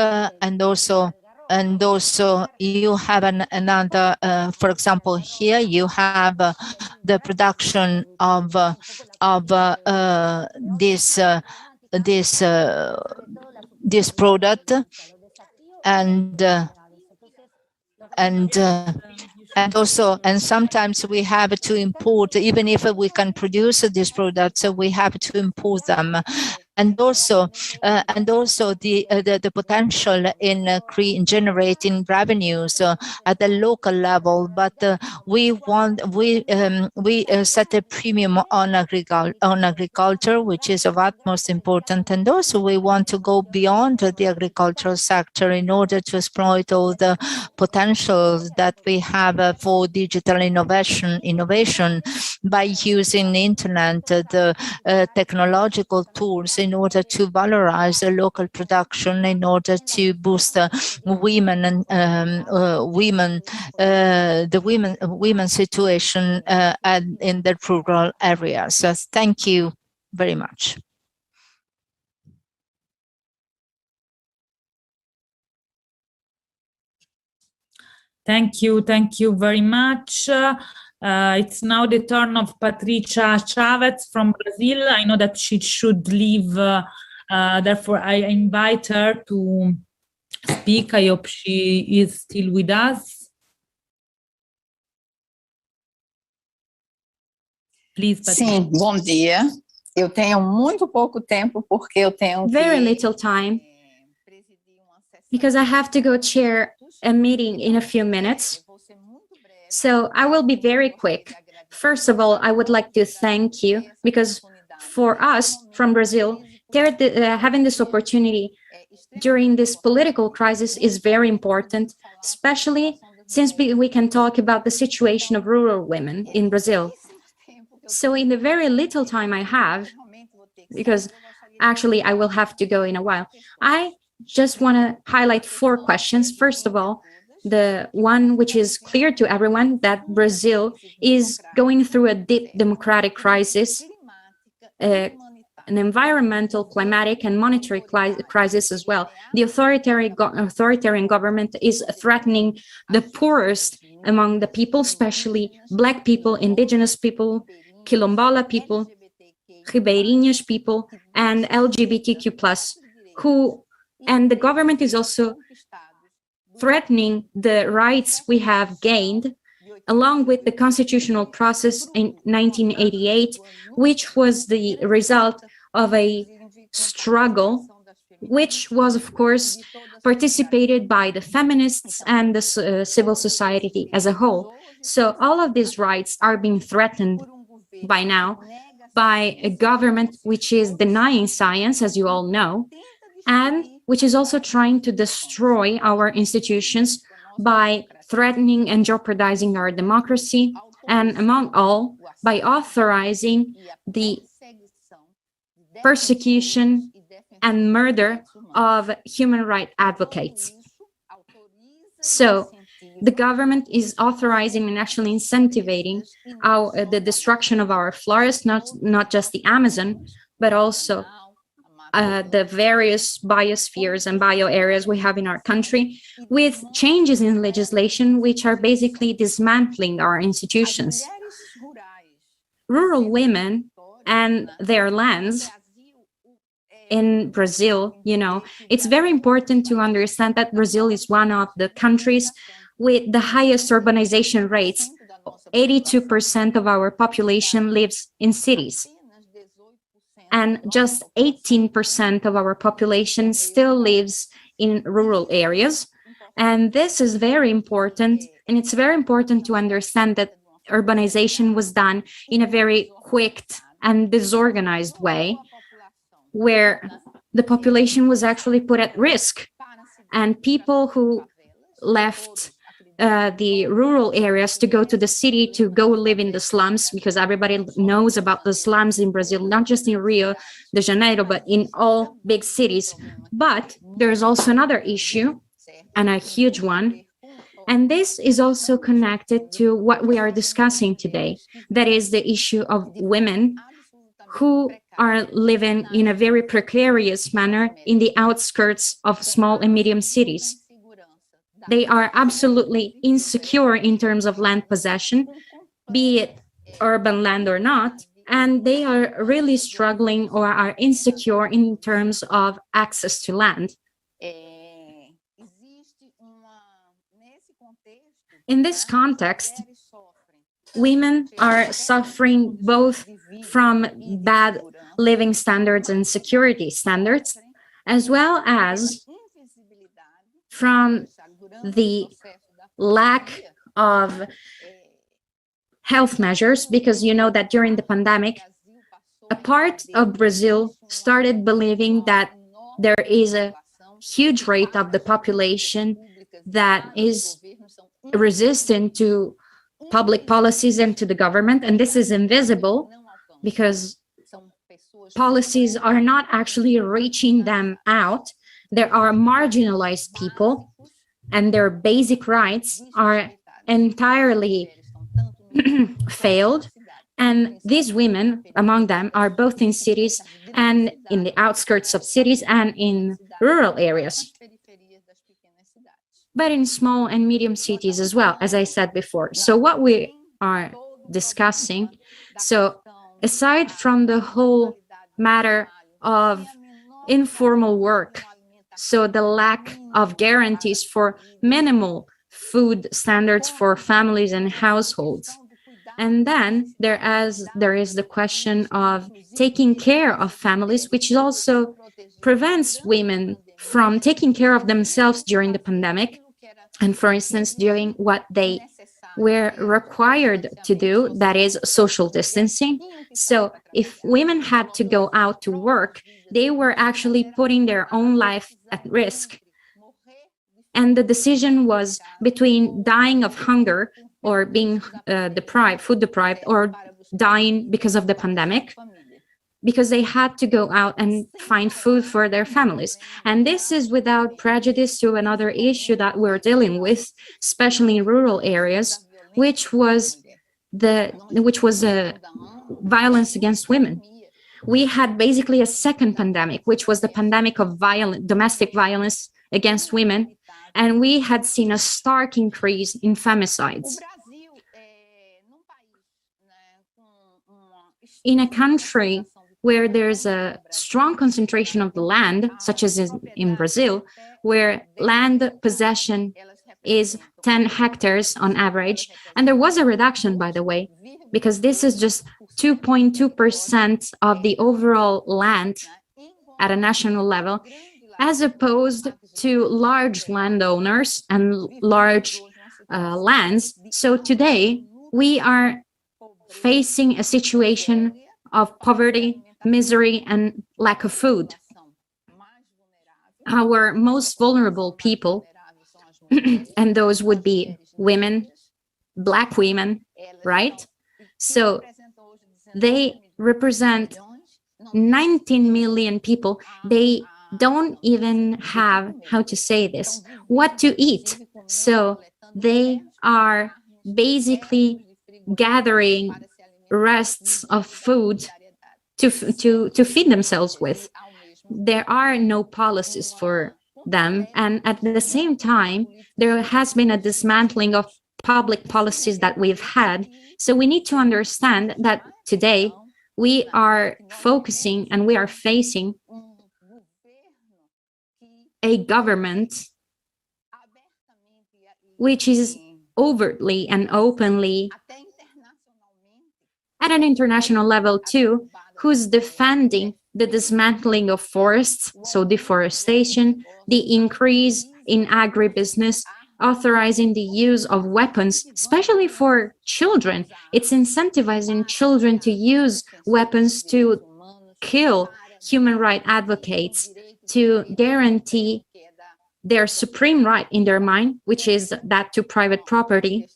and also you have another, for example, here you have the production of this product, and sometimes we have to import, even if we can produce these products, we have to import them. and also the potential in generating revenues at the local level. But we set a premium on agriculture, which is of utmost importance, and also we want to go beyond the agricultural sector in order to exploit all the potentials that we have for digital innovation by using the internet, the technological tools, in order to valorize the local production, in order to boost women and women's situation and in the rural areas. So thank you very much. Thank you very much. It's now the turn of Patricia Chavez from Brazil. I know that she should leave, therefore I invite her to speak. I hope she is still with us. Please, Patricia. Sim, bom dia. Eu tenho muito pouco tempo porque eu tenho Very little time because I have to go chair a meeting in a few minutes. So I will be very quick. First of all, I would like to thank you because for us from Brazil, having this opportunity during this political crisis is very important, especially since we can talk about the situation of rural women in Brazil. So in the very little time I have, because actually I will have to go in a while, I just want to highlight 4 questions. First of all, the one which is clear to everyone, that Brazil is going through a deep democratic crisis, an environmental, climatic, and monetary crisis as well. The authoritarian government is threatening the poorest among the people, especially Black people, indigenous people, Quilombola people, Ribeirinhas people, and LGBTQ+, and the government is also threatening the rights we have gained along with the constitutional process in 1988, which was the result of a struggle, which was, of course, participated by the feminists and the civil society as a whole. So all of these rights are being threatened by now by a government which is denying science, as you all know, and which is also trying to destroy our institutions by threatening and jeopardizing our democracy, and among all, by authorizing the persecution and murder of human rights advocates. So the government is authorizing and actually incentivizing the destruction of our forests, not just the Amazon, but also the various biospheres and bio areas we have in our country, with changes in legislation which are basically dismantling our institutions. Rural women and their lands in Brazil, it's very important to understand that Brazil is one of the countries with the highest urbanization rates. 82% of our population lives in cities, and just 18% of our population still lives in rural areas. And this is very important, and it's very important to understand that urbanization was done in a very quick and disorganized way, where the population was actually put at risk, and people who left the rural areas to go to the city, to go live in the slums, because everybody knows about the slums in Brazil, not just in Rio de Janeiro, but in all big cities. But there's also another issue, and a huge one, and this is also connected to what we are discussing today. That is the issue of women who are living in a very precarious manner in the outskirts of small and medium cities. They are absolutely insecure in terms of land possession, be it urban land or not, and they are really struggling or are insecure in terms of access to land. In this context, women are suffering both from bad living standards and security standards, as well as from the lack of health measures, because you know that during the pandemic, a part of Brazil started believing that there is a huge rate of the population that is resistant to public policies and to the government, and this is invisible because policies are not actually reaching them out. There are marginalized people, and their basic rights are entirely failed. And these women, among them, are both in cities and in the outskirts of cities and in rural areas, but in small and medium cities as well, as I said before. So what we are discussing, so aside from the whole matter of informal work, so the lack of guarantees for minimal food standards for families and households, and then there is the question of taking care of families, which also prevents women from taking care of themselves during the pandemic, and for instance, doing what they were required to do, that is social distancing. So if women had to go out to work, they were actually putting their own life at risk. And the decision was between dying of hunger or being food deprived, or dying because of the pandemic, because they had to go out and find food for their families. And this is without prejudice to another issue that we're dealing with, especially in rural areas, which was violence against women. We had basically a second pandemic, which was the pandemic of domestic violence against women, and we had seen a stark increase in femicides. In a country where there's a strong concentration of the land, such as in Brazil, where land possession is 10 hectares on average, and there was a reduction, by the way, because this is just 2.2% of the overall land at a national level, as opposed to large landowners and large lands. So today, we are facing a situation of poverty, misery, and lack of food. Our most vulnerable people, and those would be women, Black women, right? So they represent 19 million people. They don't even have, how to say this, what to eat. So they are basically gathering rests of food to feed themselves with. There are no policies for them, and at the same time there has been a dismantling of public policies that we've had. So we need to understand that today we are focusing and we are facing a government which is overtly and openly, at an international level too, who's defending the dismantling of forests, so deforestation, the increase in agribusiness, authorizing the use of weapons, especially for children. It's incentivizing children to use weapons to kill human rights advocates, to guarantee their supreme right in their mind, which is that to private property,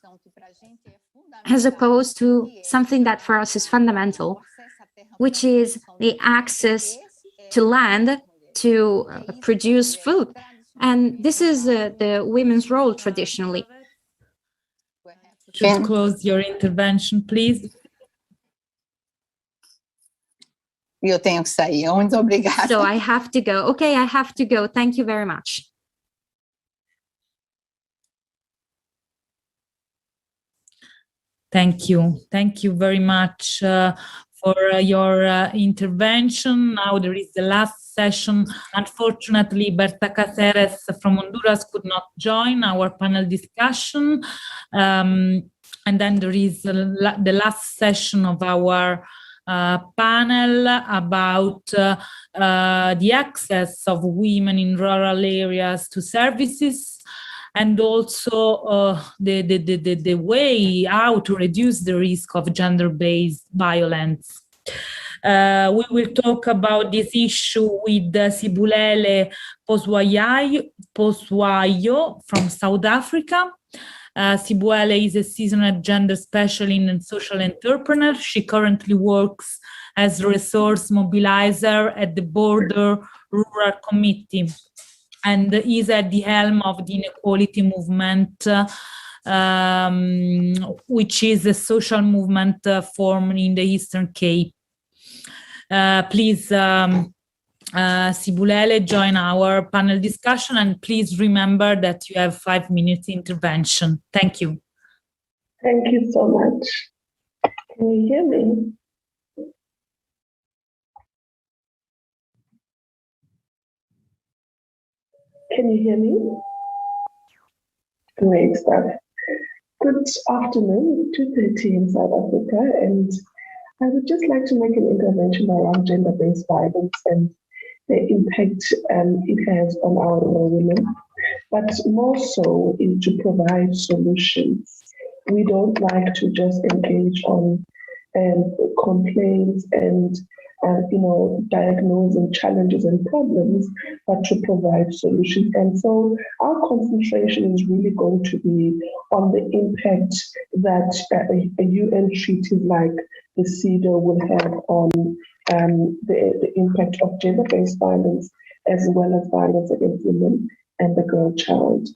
as opposed to something that for us is fundamental, which is the access to land to produce food. And this is the women's role traditionally. Should close your intervention, please. Eu tenho que sair. Muito obrigada. So I have to go. Okay, I have to go. Thank you very much. Thank you. Thank you very much for your intervention. Now there is the last session. Unfortunately, Berta Cáceres from Honduras could not join our panel discussion. And then there is the last session of our panel about the access of women in rural areas to services, and also the way how to reduce the risk of gender-based violence. We will talk about this issue with Sibulele Poswayo from South Africa. Sibulele is a seasoned gender specialist and social entrepreneur. She currently works as resource mobilizer at the Border Rural Committee and is at the helm of the inequality movement, which is a social movement formed in the Eastern Cape. Please, Sibulele, join our panel discussion, and please remember that you have 5 minutes intervention. Thank you. Thank you so much. Can you hear me? Can you hear me? Great stuff. Good afternoon, 2:30 in South Africa, and I would just like to make an intervention around gender-based violence and the impact it has on our women, but more so is to provide solutions. We don't like to just engage on complaints and diagnosing challenges and problems, but to provide solutions. And so our concentration is really going to be on the impact that a UN treaty like the CEDAW will have on the impact of gender-based violence, as well as violence against women and the girl child.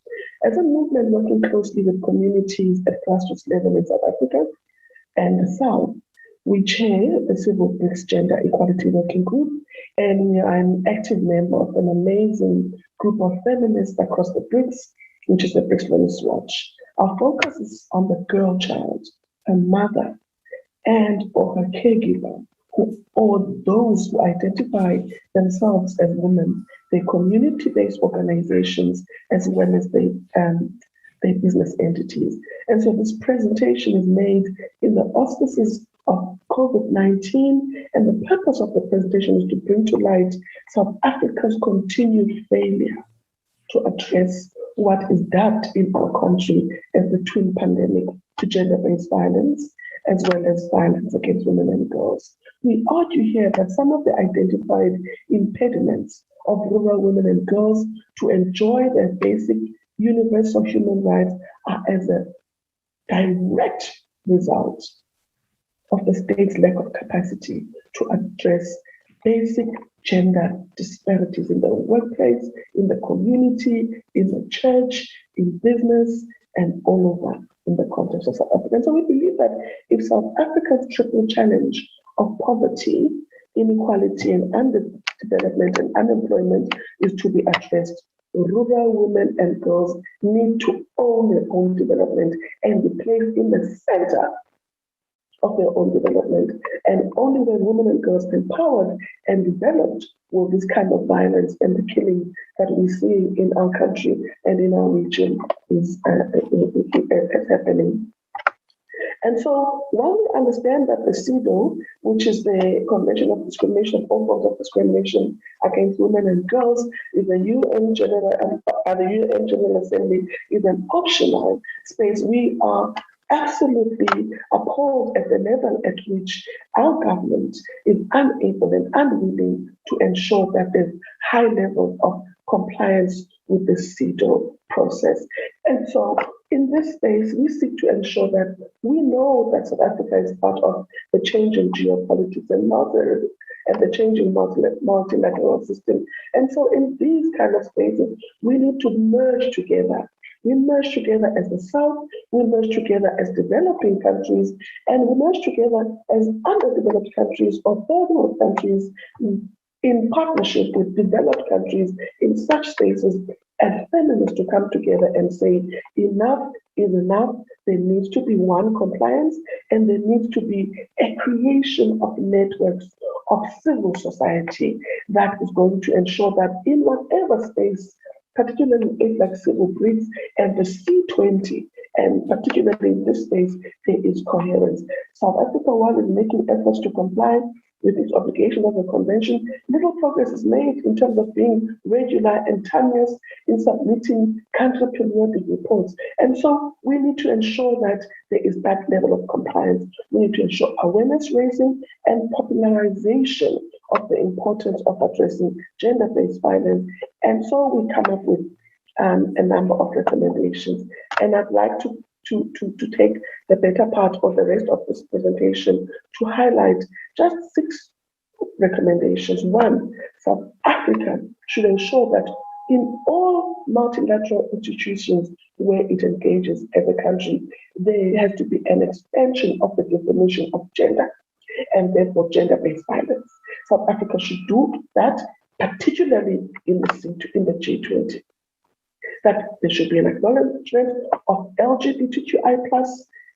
As a movement working closely with communities at grassroots level in South Africa and the South, we chair the Civil BRICS Gender Equality Working Group, and we are an active member of an amazing group of feminists across the BRICS, which is the BRICS Women's Watch. Our focus is on the girl child, her mother, and or her caregiver, or those who identify themselves as women, their community-based organizations, as well as their business entities. And so this presentation is made in the auspices of COVID-19, and the purpose of the presentation is to bring to light South Africa's continued failure to address what is dubbed in our country as the twin pandemic to gender-based violence, as well as violence against women and girls. We argue here that some of the identified impediments of rural women and girls to enjoy their basic universal human rights are as a direct result of the state's lack of capacity to address basic gender disparities in the workplace, in the community, in the church, in business, and all over in the context of South Africa. And so we believe that if South Africa's triple challenge of poverty, inequality, and underdevelopment and unemployment is to be addressed, rural women and girls need to own their own development and be placed in the center of their own development. And only when women and girls are empowered and developed will this kind of violence and the killing that we see in our country and in our region is happening. And so while we understand that the CEDAW, which is the Convention of Discrimination of all forms of discrimination against women and girls, is the UN General Assembly is an optional space, we are absolutely appalled at the level at which our government is unable and unwilling to ensure that there's high levels of compliance with the CEDAW process. And so in this space, we seek to ensure that we know that South Africa is part of the changing geopolitics and the changing multilateral system. And so in these kind of spaces, we need to merge together. We merge together as the South, we merge together as developing countries, and we merge together as underdeveloped countries or third world countries in partnership with developed countries in such spaces as feminists to come together and say, enough is enough. There needs to be one compliance, and there needs to be a creation of networks of civil society that is going to ensure that in whatever space, particularly in like Civil BRICS and the C20 and particularly in this space, there is coherence. South Africa, while is making efforts to comply with its obligation of the convention, little progress is made in terms of being regular and timeous in submitting country periodic reports. And so we need to ensure that there is that level of compliance. We need to ensure awareness raising and popularization of the importance of addressing gender-based violence. And so we come up with a number of recommendations. And I'd like to take the better part of the rest of this presentation to highlight just 6 recommendations. 1, South Africa should ensure that in all multilateral institutions where it engages as a country, there has to be an expansion of the definition of gender and therefore gender-based violence. South Africa should do that, particularly in the G20. That there should be an acknowledgement of LGBTQI+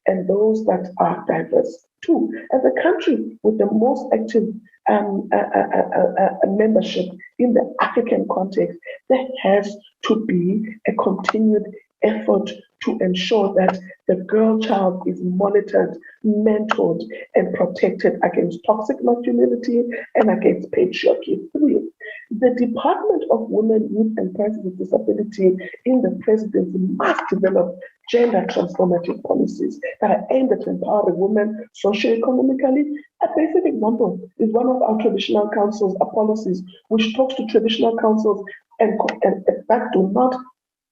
and those that are diverse. 2, as a country with the most active membership in the African context, there has to be a continued effort to ensure that the girl child is monitored, mentored, and protected against toxic masculinity and against patriarchy. 3, the Department of Women, Youth and Persons with Disability in the presidency must develop gender transformative policies that are aimed at empowering women socioeconomically. A basic example is one of our traditional councils, policies, which talks to traditional councils and that do not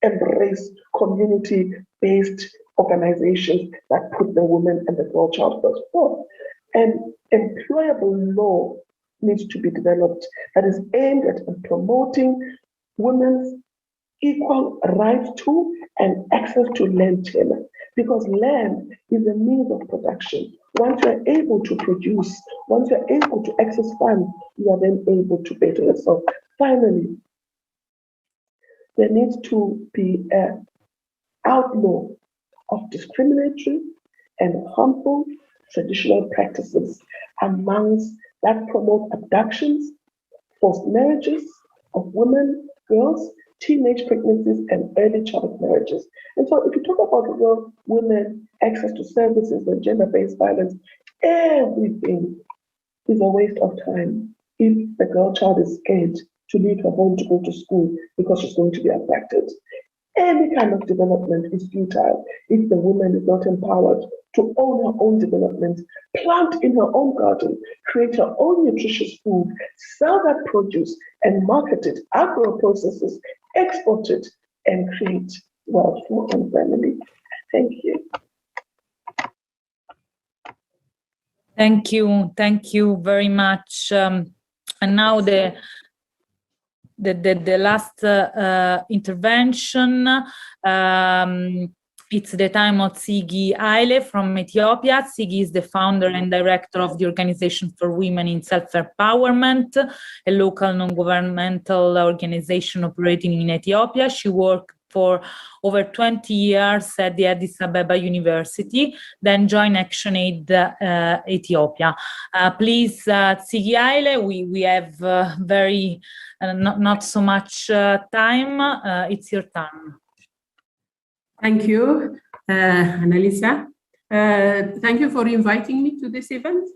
embrace community-based organizations that put the woman and the girl child first. 4, an employable law needs to be developed that is aimed at promoting women's equal right to and access to land tenure, because land is a means of production. Once you are able to produce, once you are able to access funds, you are then able to better yourself. Finally, there needs to be an outlaw of discriminatory and harmful traditional practices amongst that promote abductions, forced marriages of women, girls, teenage pregnancies, and early child marriages. And so if you talk about rural women, access to services and gender-based violence, everything is a waste of time if the girl child is scared to leave her home to go to school because she's going to be abducted. Any kind of development is futile if the woman is not empowered to own her own development, plant in her own garden, create her own nutritious food, sell that produce and market it, agro-processes, export it, and create wealth for her own family. Thank you. Thank you very much. And now the last intervention. It's the time of Sigi Aile from Ethiopia. Sigi is the founder and director of the Organization for Women in Self-Empowerment, a local non-governmental organization operating in Ethiopia. She worked for over 20 years at the Addis Ababa University, then joined ActionAid Ethiopia. Please, Sigi Aile, we have very not so much time. It's your turn. Thank you, Annalisa. Thank you for inviting me to this event.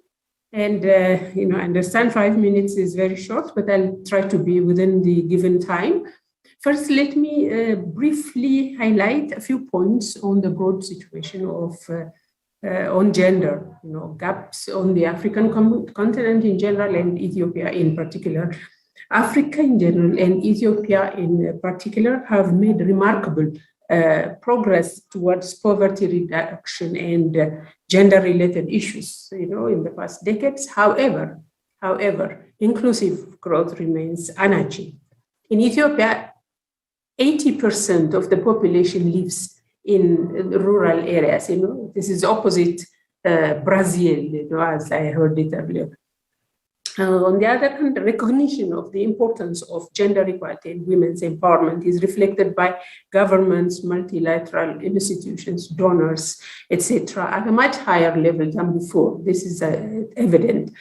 And, I understand 5 minutes is very short, but I'll try to be within the given time. First, let me briefly highlight a few points on the broad situation of on gender, gaps on the African continent in general and Ethiopia in particular. Africa in general and Ethiopia in particular have made remarkable progress towards poverty reduction and gender-related issues, in the past decades. However, inclusive growth remains unachieved. In Ethiopia, 80% of the population lives in rural areas. This is opposite Brazil, as I heard it earlier. On the other hand, the recognition of the importance of gender equality and women's empowerment is reflected by governments, multilateral institutions, donors, etc., at a much higher level than before. This is evident.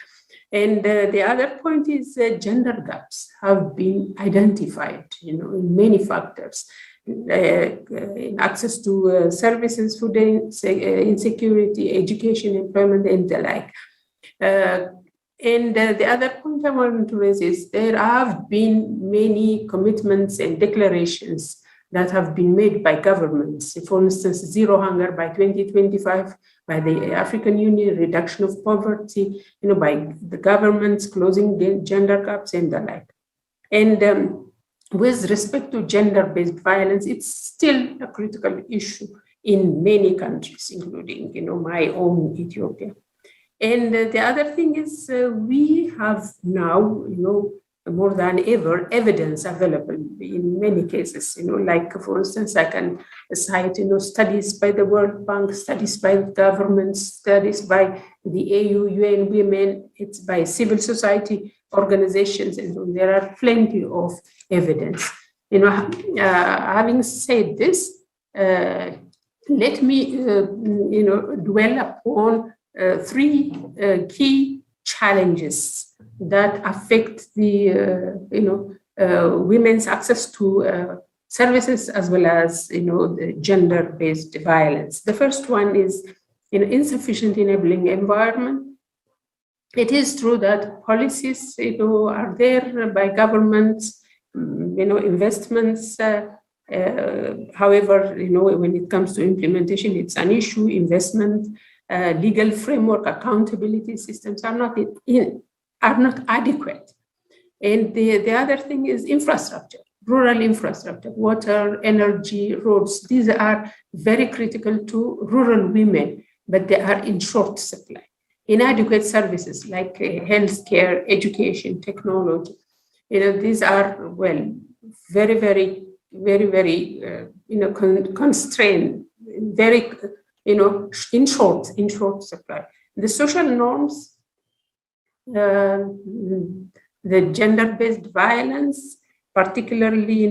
And the other point is gender gaps have been identified, in many factors. in access to services, food insecurity, education, employment, and the like. And the other point I want to raise is there have been many commitments and declarations that have been made by governments. For instance, zero hunger by 2025 by the African Union, reduction of poverty, by the governments, closing the gender gaps and the like. And with respect to gender-based violence, it's still a critical issue in many countries, including, my own Ethiopia. And the other thing is we have now, more than ever, evidence available in many cases, like, for instance, I can cite, studies by the World Bank, studies by governments, studies by the AU, UN Women, it's by civil society organizations, and there are plenty of evidence. Having said this, let me, dwell upon three key challenges that affect the, women's access to services as well as, the gender-based violence. The first one is, insufficient enabling environment. It is true that policies, are there by governments, investments. However, when it comes to implementation, it's an issue. Investment, legal framework, accountability systems are not adequate. And the other thing is infrastructure, rural infrastructure, water, energy, roads. These are very critical to rural women, but they are in short supply. Inadequate services like healthcare, education, technology. These are, well, very, very, very, very, constrained, very, in short supply. The social norms, the gender-based violence, particularly,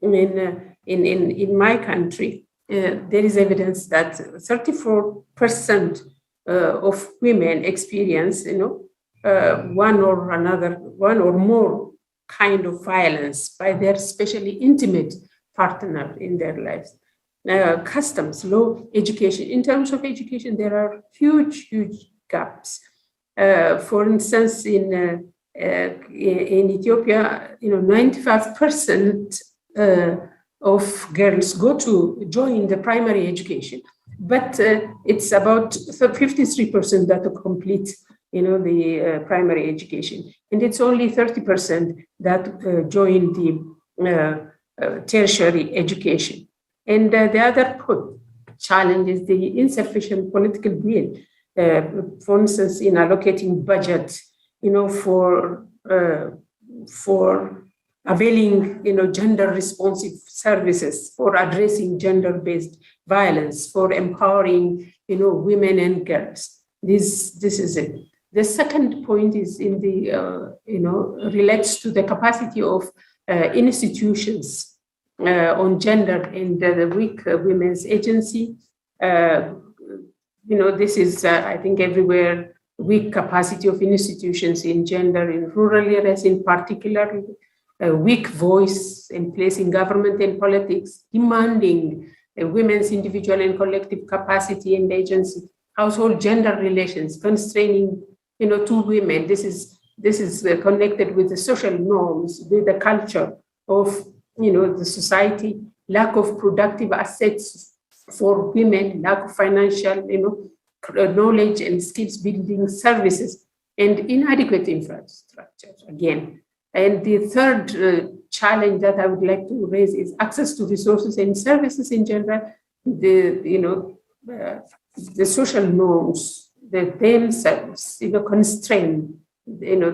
in my country, there is evidence that 34% of women experience, one or more kind of violence by their especially intimate partner in their lives. Customs, low education. In terms of education, there are huge gaps. For instance, in Ethiopia, 95% of girls go to join the primary education, but it's about 53% that complete, the primary education, and it's only 30% that join the tertiary education. And the other challenge is the insufficient political will. For instance, in allocating budget, for availing, gender-responsive services, for addressing gender-based violence, for empowering, women and girls. This is it. The second point is in the, relates to the capacity of institutions on gender and the weak women's agency. This is, I think, everywhere, weak capacity of institutions in gender in rural areas, in particular, a weak voice in place in government and politics, demanding women's individual and collective capacity and agency, household gender relations, constraining, to women. This is connected with the social norms, with the culture of, the society, lack of productive assets for women, lack of financial, knowledge and skills building services, and inadequate infrastructure again. And the third challenge that I would like to raise is access to resources and services in general. The social norms that themselves, constrain,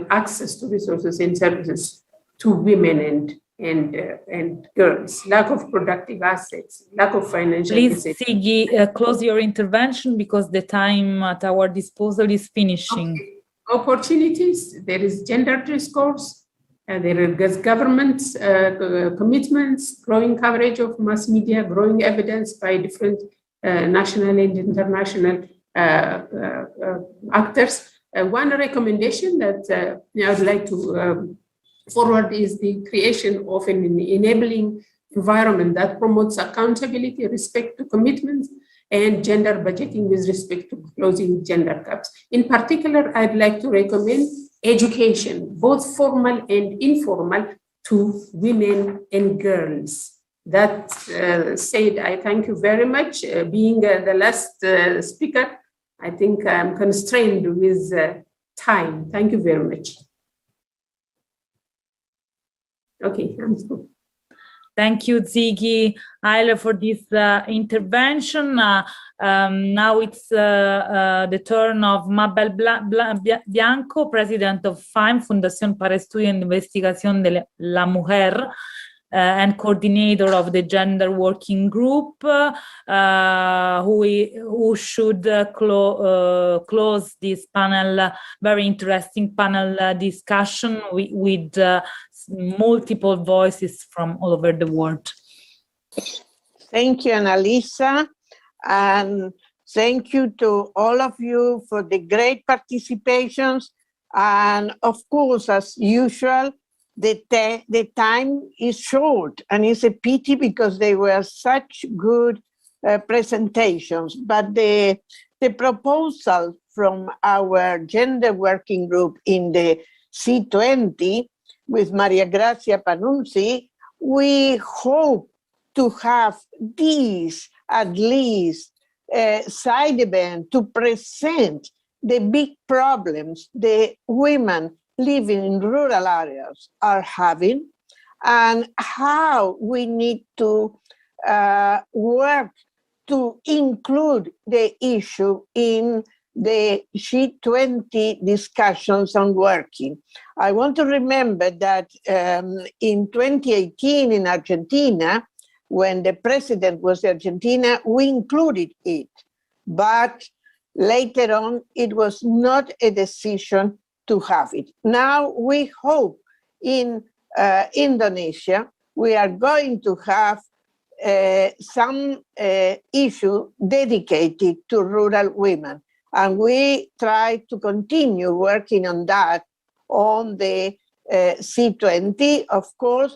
access to resources and services to women and girls, lack of productive assets, lack of financial Please, assets. Siggy, close your intervention because the time at our disposal is finishing. Okay. Opportunities, there is gender discourse, there is government commitments, growing coverage of mass media, growing evidence by different national and international actors. One recommendation that I would like to forward is the creation of an enabling environment that promotes accountability, respect to commitments, and gender budgeting with respect to closing gender gaps. In particular, I'd like to recommend education, both formal and informal, to women and girls. That said, I thank you very much. Being the last speaker, I think I'm constrained with time. Thank you very much. Okay, I'm through. Thank you, Ziggy Eiler, for this intervention. Now it's the turn of Mabel Bianco, President of FEIM, Fundación para Estudio e Investigación de la Mujer, and coordinator of the Gender Working Group, who should close this panel, very interesting panel discussion with multiple voices from all over the world. Thank you, Annalisa, and thank you to all of you for the great participations. And of course, as usual, the time is short, and it's a pity because they were such good presentations. But the proposal from our gender working group in the C20 with Maria Grazia Panunzi, we hope to have these at least side event to present the big problems the women living in rural areas are having, and how we need to work to include the issue in the G20 discussions on working. I want to remember that in 2018 in Argentina, when the president was Argentina, we included it. But later on, it was not a decision to have it. Now we hope in Indonesia, we are going to have some issue dedicated to rural women. And we try to continue working on that on the C20. Of course,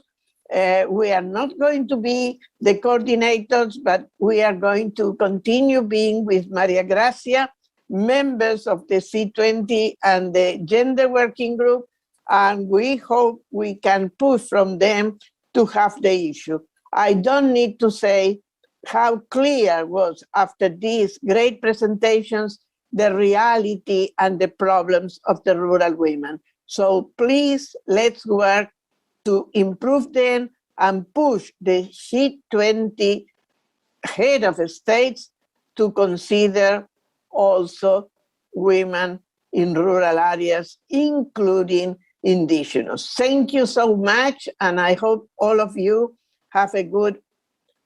we are not going to be the coordinators, but we are going to continue being with Maria Grazia, members of the C20 and the gender working group, and we hope we can push from them to have the issue. I don't need to say how clear was after these great presentations the reality and the problems of the rural women. So please, let's work to improve them and push the G20 head of states to consider also women in rural areas, including indigenous. Thank you so much, and I hope all of you have a good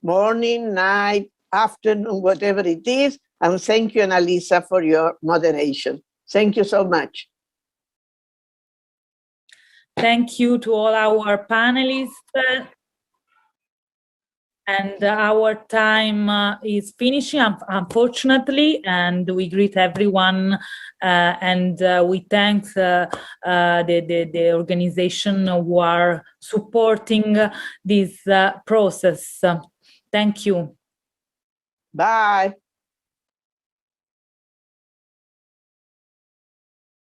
morning, night, afternoon, whatever it is. And thank you, Annalisa, for your moderation. Thank you so much. Thank you to all our panelists. And our time is finishing, unfortunately, and we greet everyone and we thank the organization who are supporting this process. Thank you. Bye.